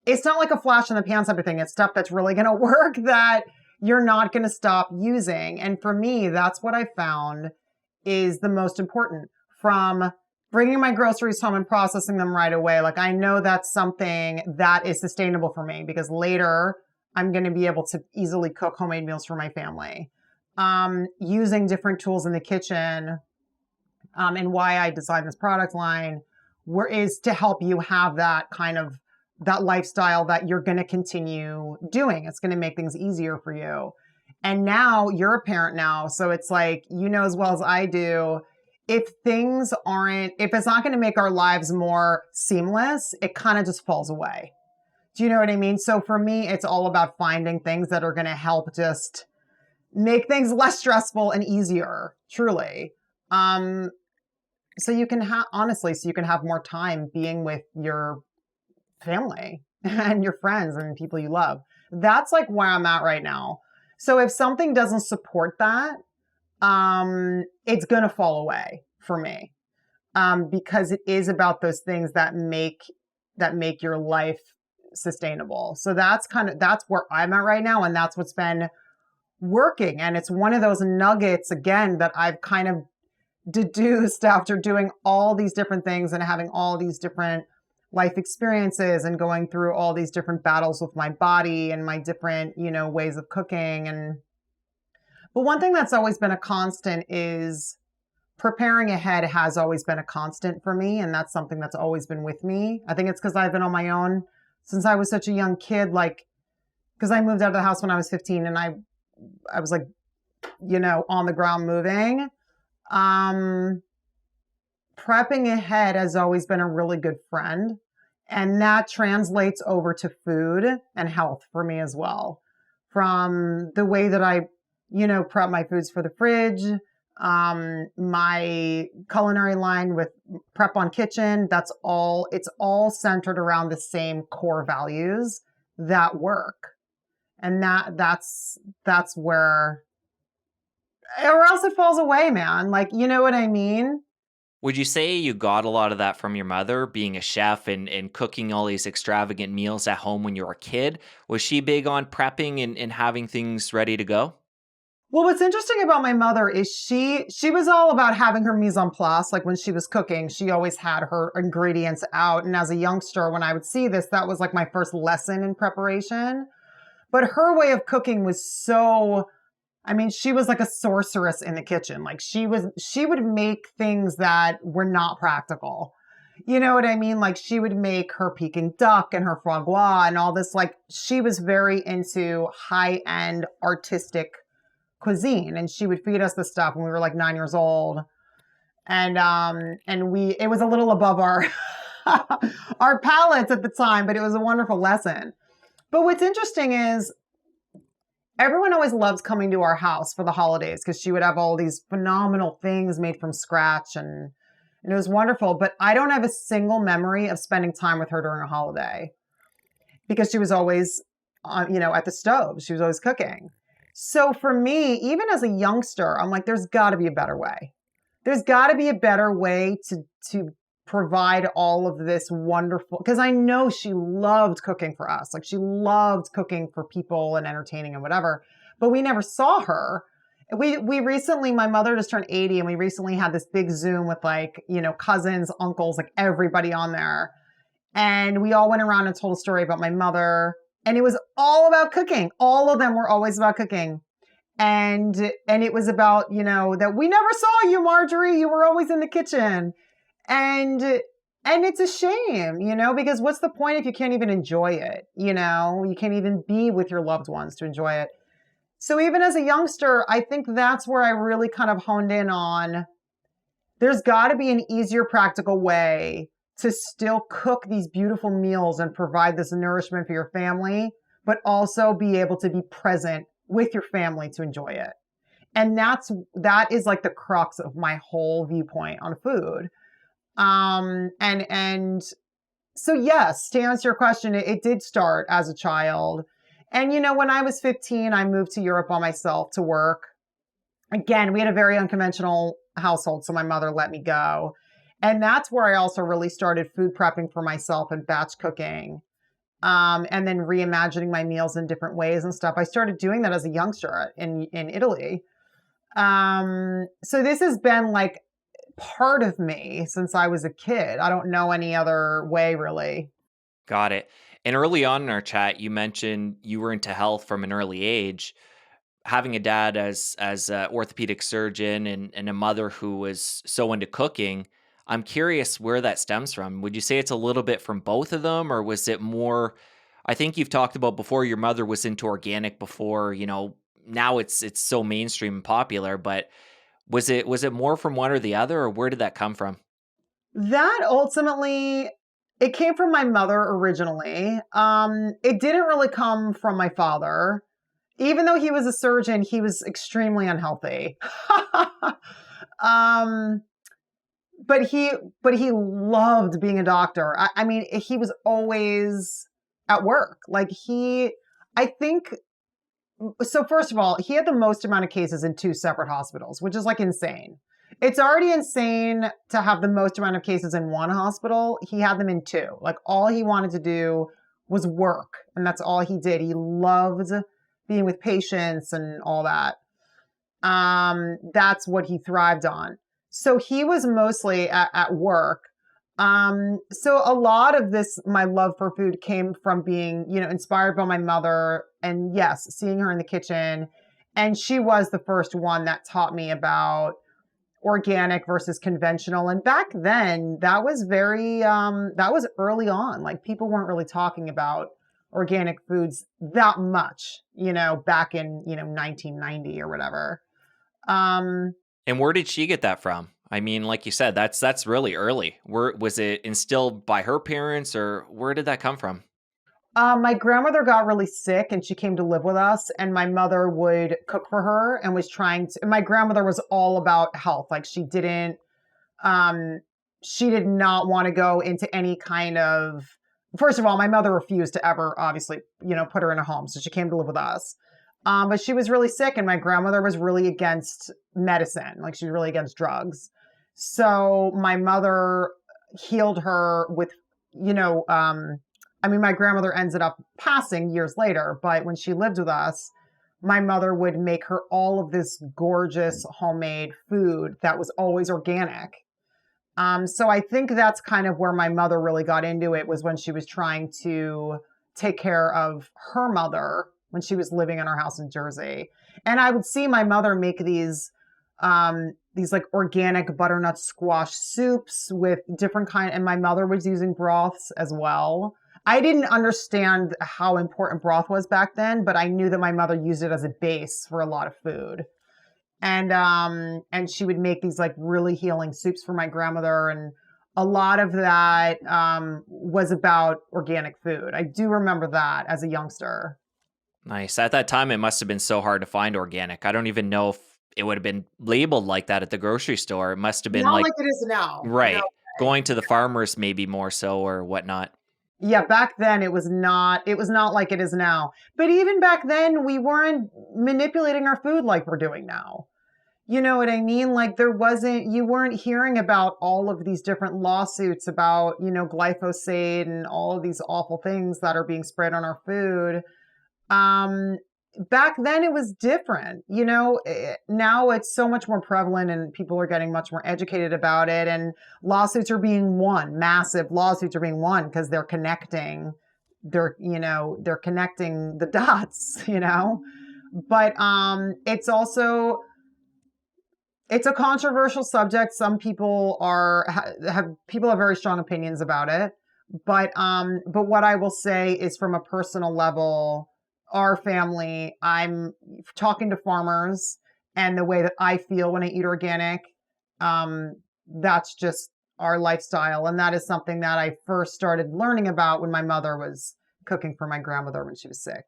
it's not like a flash in the pan type of thing. It's stuff that's really going to work that you're not going to stop using. And for me, that's what I found is the most important, from bringing my groceries home and processing them right away. Like I know that's something that is sustainable for me because later I'm going to be able to easily cook homemade meals for my family. Using different tools in the kitchen, and why I designed this product line is to help you have that lifestyle that you're going to continue doing. It's going to make things easier for you. And now you're a parent now. So it's like, as well as I do, if it's not going to make our lives more seamless, it kind of just falls away. Do you know what I mean? So for me, it's all about finding things that are going to help just make things less stressful and easier, truly. So you can have more time being with your family. and your friends and people you love. That's like where I'm at right now. So if something doesn't support that, it's going to fall away for me. Because it is about those things that make your life sustainable. So that's where I'm at right now. And that's what's been working. And it's one of those nuggets again that I've kind of deduced after doing all these different things and having all these different life experiences and going through all these different battles with my body and my different, ways of cooking. But one thing that's always been a constant is preparing ahead has always been a constant for me. And that's something that's always been with me. I think it's because I've been on my own since I was such a young kid, like, because I moved out of the house when I was 15 and I was like, on the ground moving. Prepping ahead has always been a really good friend. And that translates over to food and health for me as well. From the way that I, prep my foods for the fridge, my culinary line with PrepOn Kitchen, it's all centered around the same core values that work. And that's where, or else it falls away, man. Like, you know what I mean? Would you say you got a lot of that from your mother, being a chef and cooking all these extravagant meals at home when you were a kid? Was she big on prepping and having things ready to go? Well, what's interesting about my mother is she was all about having her mise en place. Like when she was cooking, she always had her ingredients out. And as a youngster, when I would see this, that was like my first lesson in preparation. But her way of cooking was she was like a sorceress in the kitchen. Like she would make things that were not practical. You know what I mean? Like she would make her Peking duck and her foie gras and all this. Like she was very into high-end artistic cuisine, and she would feed us this stuff when we were like 9 years old. And it was a little above our our palates at the time, but it was a wonderful lesson. But what's interesting is everyone always loves coming to our house for the holidays because she would have all these phenomenal things made from scratch, and it was wonderful. But I don't have a single memory of spending time with her during a holiday because she was always, at the stove. She was always cooking. So for me, even as a youngster, I'm like, there's got to be a better way. There's got to be a better way to provide all of this wonderful, because I know she loved cooking for us. Like she loved cooking for people and entertaining and whatever, but we never saw her. We recently, my mother just turned 80 and we recently had this big Zoom with like, cousins, uncles, like everybody on there. And we all went around and told a story about my mother. And it was all about cooking. All of them were always about cooking. And it was about, that we never saw you, Marjorie. You were always in the kitchen. And it's a shame, because what's the point if you can't even enjoy it? You can't even be with your loved ones to enjoy it. So even as a youngster, I think that's where I really kind of honed in on, there's got to be an easier, practical way to still cook these beautiful meals and provide this nourishment for your family, but also be able to be present with your family to enjoy it. And that is like the crux of my whole viewpoint on food. And so yes, to answer your question, it did start as a child. And when I was 15, I moved to Europe by myself to work. Again, we had a very unconventional household, so my mother let me go. And that's where I also really started food prepping for myself and batch cooking. And then reimagining my meals in different ways and stuff. I started doing that as a youngster in Italy. So this has been like part of me since I was a kid. I don't know any other way, really. Got it. And early on in our chat, you mentioned you were into health from an early age. Having a dad as an orthopedic surgeon and a mother who was so into cooking, I'm curious where that stems from. Would you say it's a little bit from both of them, or was it more? I think you've talked about before your mother was into organic before, now it's so mainstream and popular, but was it more from one or the other, or where did that come from? That ultimately, it came from my mother originally. It didn't really come from my father. Even though he was a surgeon, he was extremely unhealthy. But he loved being a doctor. I mean, he was always at work. Like I think, so first of all, he had the most amount of cases in two separate hospitals, which is like insane. It's already insane to have the most amount of cases in one hospital. He had them in two. Like all he wanted to do was work, and that's all he did. He loved being with patients and all that. That's what he thrived on. So he was mostly at work. So a lot of this, my love for food came from being, inspired by my mother, and yes, seeing her in the kitchen. And she was the first one that taught me about organic versus conventional. And back then that was that was early on. Like people weren't really talking about organic foods that much, back in, 1990 or whatever. And where did she get that from? I mean, like you said, that's really early. Where was it instilled by her parents, or where did that come from? My grandmother got really sick and she came to live with us, and my mother would cook for her and was trying to, my grandmother was all about health. Like she did not want to go into any kind of, first of all, my mother refused to ever, obviously, put her in a home. So she came to live with us. But she was really sick, and my grandmother was really against medicine. Like she was really against drugs. So my mother healed her with, my grandmother ended up passing years later, but when she lived with us, my mother would make her all of this gorgeous homemade food that was always organic. So I think that's kind of where my mother really got into it, was when she was trying to take care of her mother when she was living in our house in Jersey. And I would see my mother make these like organic butternut squash soups with different and my mother was using broths as well. I didn't understand how important broth was back then, but I knew that my mother used it as a base for a lot of food. And she would make these like really healing soups for my grandmother, and a lot of that was about organic food. I do remember that as a youngster. Nice. At that time, it must have been so hard to find organic. I don't even know if it would have been labeled like that at the grocery store. It must have been Not like, like it is now. No right, way. going to the farmers maybe more so or whatnot. Yeah, back then it was not like it is now. But even back then we weren't manipulating our food like we're doing now. You know what I mean? Like you weren't hearing about all of these different lawsuits about, glyphosate and all of these awful things that are being spread on our food. Um, Back then it was different. Now it's so much more prevalent and people are getting much more educated about it, and lawsuits are being won. Massive lawsuits are being won because they're connecting the dots, But it's a controversial subject. Some people have very strong opinions about it. But what I will say is, from a personal level, our family, I'm talking to farmers, and the way that I feel when I eat organic, that's just our lifestyle. And that is something that I first started learning about when my mother was cooking for my grandmother when she was sick.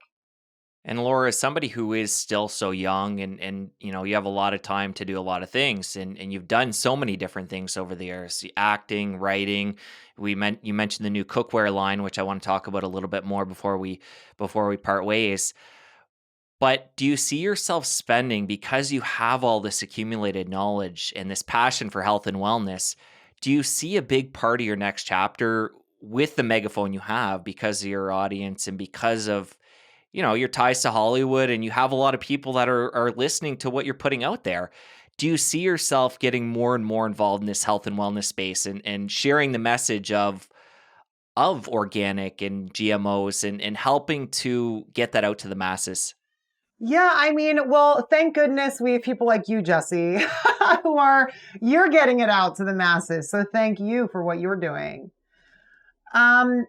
And Laura, as somebody who is still so young and you have a lot of time to do a lot of things and you've done so many different things over the years, the acting, writing. You mentioned the new cookware line, which I want to talk about a little bit more before we part ways. But do you see yourself spending, because you have all this accumulated knowledge and this passion for health and wellness, do you see a big part of your next chapter with the megaphone you have because of your audience and because of your ties to Hollywood, and you have a lot of people that are listening to what you're putting out there? Do you see yourself getting more and more involved in this health and wellness space and sharing the message of organic and GMOs and helping to get that out to the masses? Yeah, well, thank goodness we have people like you, Jesse, you're getting it out to the masses. So thank you for what you're doing. Um,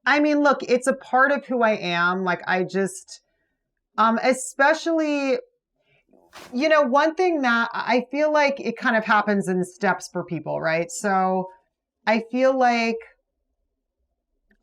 look, it's a part of who I am. Like I just, especially, one thing that I feel like it kind of happens in steps for people, right? So I feel like,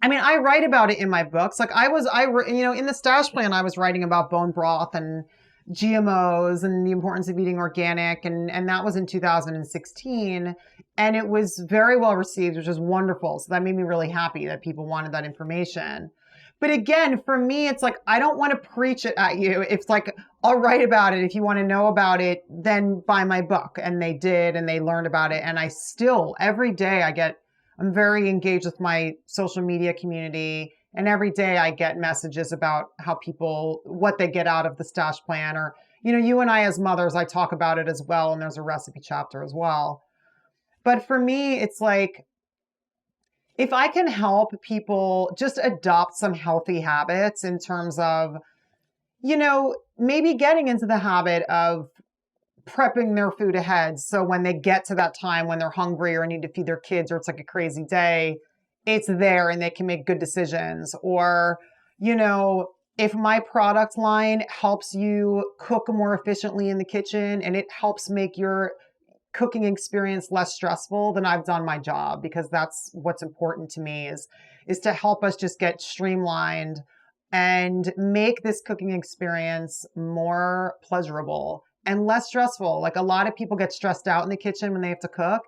I write about it in my books. Like in the stash plan, I was writing about bone broth and, GMOs and the importance of eating organic. And that was in 2016. And it was very well received, which was wonderful. So that made me really happy that people wanted that information. But again, for me, it's like, I don't want to preach it at you. It's like, I'll write about it. If you want to know about it, then buy my book. And they did, and they learned about it. And I still, every day I'm very engaged with my social media community. And every day I get messages about how people, what they get out of the stash plan, or, you and I as mothers, I talk about it as well. And there's a recipe chapter as well. But for me, it's like, if I can help people just adopt some healthy habits in terms of, maybe getting into the habit of prepping their food ahead. So when they get to that time when they're hungry or need to feed their kids, or it's like a crazy day, it's there and they can make good decisions. Or, if my product line helps you cook more efficiently in the kitchen and it helps make your cooking experience less stressful, then I've done my job, because that's what's important to me is to help us just get streamlined and make this cooking experience more pleasurable and less stressful. Like, a lot of people get stressed out in the kitchen when they have to cook,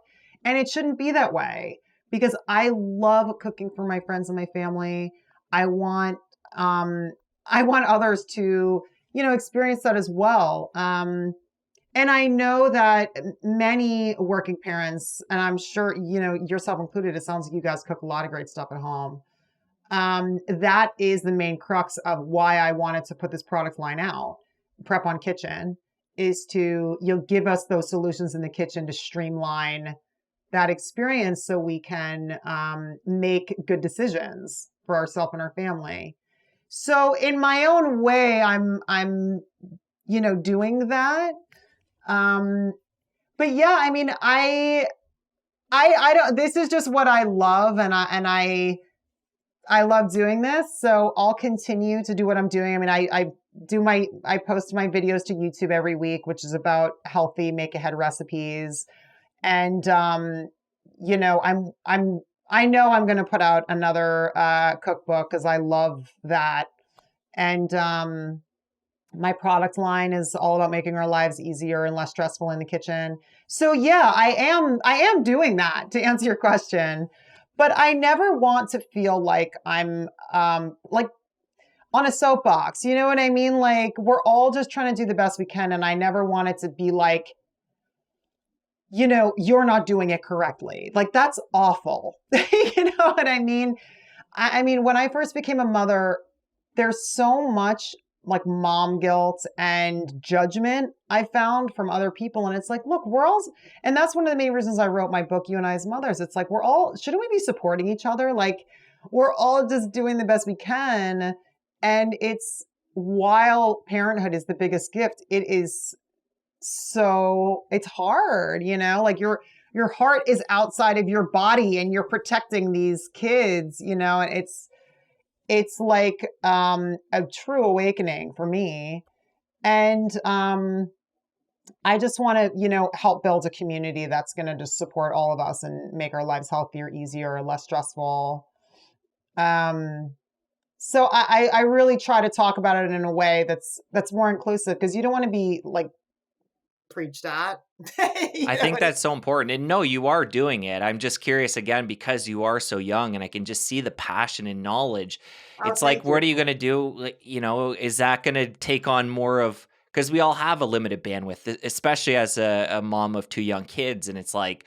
and it shouldn't be that way, because I love cooking for my friends and my family. I want others to, experience that as well. And I know that many working parents, and I'm sure, yourself included, it sounds like you guys cook a lot of great stuff at home. That is the main crux of why I wanted to put this product line out. PrepOn Kitchen is to, give us those solutions in the kitchen to streamline that experience so we can make good decisions for ourselves and our family. So in my own way, I'm doing that. But yeah, I mean, I don't, this is just what I love, and I love doing this. So I'll continue to do what I'm doing. I mean, I post my videos to YouTube every week, which is about healthy make ahead recipes. And, I know I'm going to put out another, cookbook, because I love that. And, my product line is all about making our lives easier and less stressful in the kitchen. So yeah, I am doing that, to answer your question. But I never want to feel like I'm like on a soapbox. You know what I mean? Like, we're all just trying to do the best we can, and I never want it to be like, you're not doing it correctly. Like, that's awful. You know what I mean? I mean, when I first became a mother, there's so much like mom guilt and judgment I found from other people. And it's like, look, we're all, and that's one of the main reasons I wrote my book, You and I as Mothers. It's like, shouldn't we be supporting each other? Like, we're all just doing the best we can. And while parenthood is the biggest gift, it's hard, like your heart is outside of your body and you're protecting these kids, and it's like a true awakening for me. And I just want to, help build a community that's going to just support all of us and make our lives healthier, easier, less stressful. So I really try to talk about it in a way that's more inclusive, because you don't want to be like preached at. I think that's so important. And no, you are doing it. I'm just curious, again, because you are so young and I can just see the passion and knowledge. It's like, what are you going to do? Like, is that going to take on more of, because we all have a limited bandwidth, especially as a mom of 2 young kids. And it's like,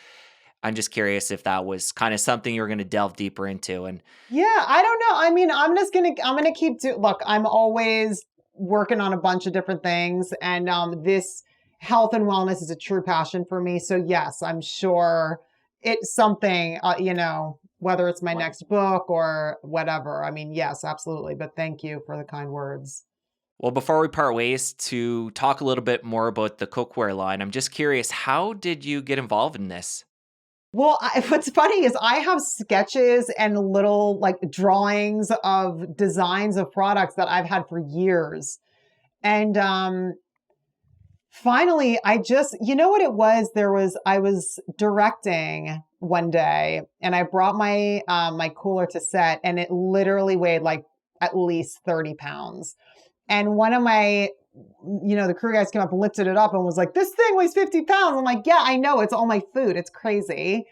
I'm just curious if that was kind of something you're going to delve deeper into. And yeah, I don't know. I mean, I'm going to keep look, I'm always working on a bunch of different things. And this health and wellness is a true passion for me. So yes, I'm sure it's something, whether it's my next book or whatever. I mean, yes, absolutely. But thank you for the kind words. Well, before we part ways, to talk a little bit more about the cookware line, I'm just curious, how did you get involved in this? Well, what's funny is I have sketches and little like drawings of designs of products that I've had for years. And finally, I just, what it was? I was directing one day, and I brought my my cooler to set, and it literally weighed like at least 30 pounds. And one of my the crew guys came up and lifted it up and was like, this thing weighs 50 pounds. I'm like, yeah, I know. It's all my food. It's crazy.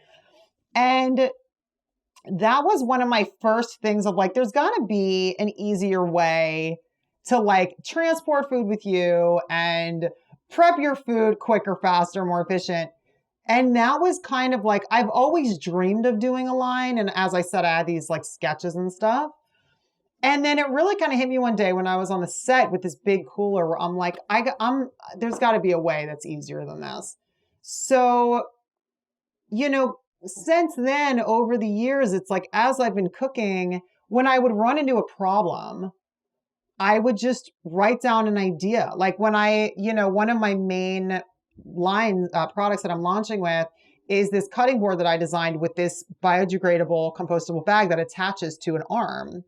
And that was one of my first things of like, there's got to be an easier way to like transport food with you and prep your food quicker, faster, more efficient. And that was kind of like, I've always dreamed of doing a line. And as I said, I had these like sketches and stuff. And then it really kind of hit me one day when I was on the set with this big cooler where I'm like, there's got to be a way that's easier than this. So, since then, over the years, it's like, as I've been cooking, when I would run into a problem, I would just write down an idea. Like when one of my main products that I'm launching with is this cutting board that I designed with this biodegradable compostable bag that attaches to an arm.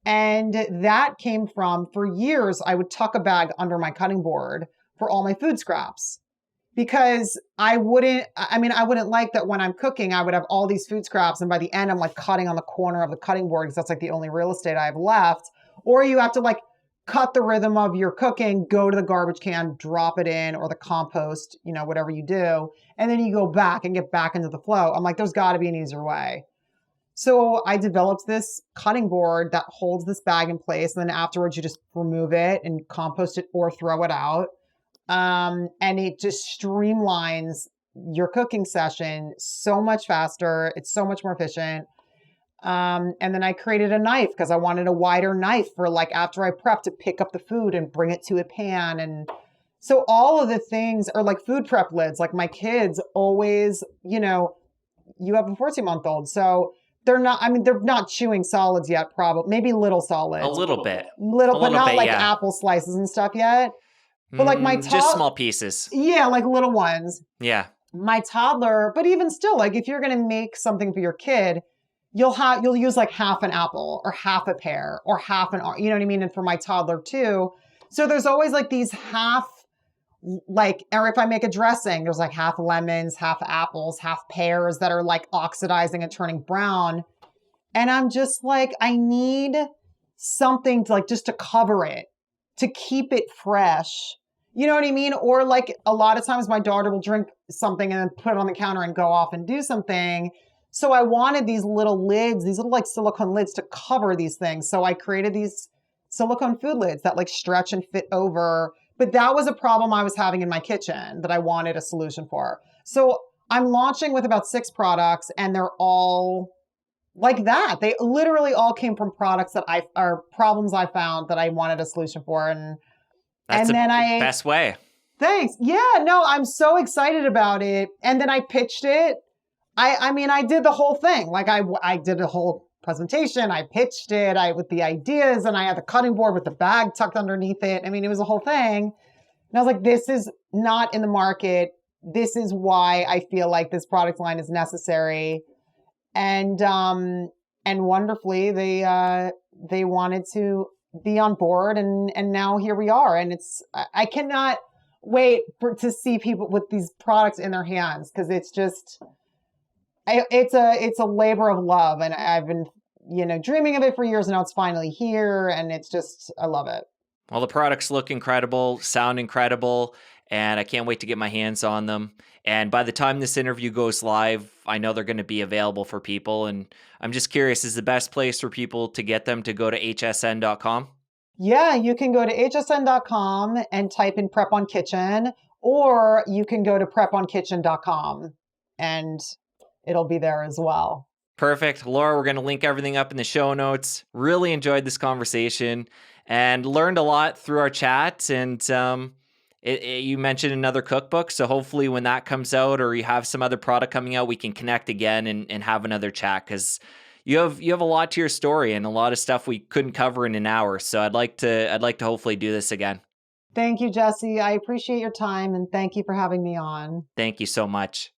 And that came from, for years, I would tuck a bag under my cutting board for all my food scraps because I wouldn't like that when I'm cooking, I would have all these food scraps. And by the end, I'm like cutting on the corner of the cutting board because that's like the only real estate I have left. Or you have to like cut the rhythm of your cooking, go to the garbage can, drop it in, or the compost, whatever you do. And then you go back and get back into the flow. I'm like, there's got to be an easier way. So I developed this cutting board that holds this bag in place. And then afterwards, you just remove it and compost it or throw it out. And it just streamlines your cooking session so much faster. It's so much more efficient. And then I created a knife because I wanted a wider knife for like after I prep to pick up the food and bring it to a pan. And so all of the things are like food prep lids. Like my kids always, you have a 14-month-old. So they're not chewing solids yet, probably. Maybe little solids. A little bit. But not like apple slices and stuff yet. But like my just small pieces. Yeah, like little ones. Yeah. My toddler, but even still, like if you're going to make something for your kid, you'll use like half an apple or half a pear or half an, you know what I mean? And for my toddler too. So there's always like these half, like, or if I make a dressing, there's like half lemons, half apples, half pears that are like oxidizing and turning brown. And I'm just like, I need something to like, just to cover it, to keep it fresh. You know what I mean? Or like a lot of times my daughter will drink something and then put it on the counter and go off and do something. So I wanted these little lids, these little like silicone lids to cover these things. So I created these silicone food lids that like stretch and fit over. But that was a problem I was having in my kitchen that I wanted a solution for. So I'm launching with about 6 products and they're all like that. They literally all came from products that are problems I found that I wanted a solution for. And that's the best way. Thanks. Yeah, no, I'm so excited about it. And then I pitched it. I did the whole thing. Like I did a whole presentation. I pitched it with the ideas and I had the cutting board with the bag tucked underneath it. I mean, it was a whole thing. And I was like, this is not in the market. This is why I feel like this product line is necessary. And wonderfully, they wanted to be on board and now here we are. And I cannot wait to see people with these products in their hands because it's just, it's a labor of love. And I've been, dreaming of it for years and now it's finally here. And it's just, I love it. Well, the products look incredible, sound incredible, and I can't wait to get my hands on them. And by the time this interview goes live, I know they're going to be available for people. And I'm just curious, is the best place for people to get them to go to hsn.com? Yeah, you can go to hsn.com and type in PrepOn Kitchen, or you can go to preponkitchen.com and it'll be there as well. Perfect. Laura, we're going to link everything up in the show notes. Really enjoyed this conversation and learned a lot through our chat. And you mentioned another cookbook. So hopefully when that comes out or you have some other product coming out, we can connect again and have another chat because you have a lot to your story and a lot of stuff we couldn't cover in an hour. So I'd like to hopefully do this again. Thank you, Jesse. I appreciate your time and thank you for having me on. Thank you so much.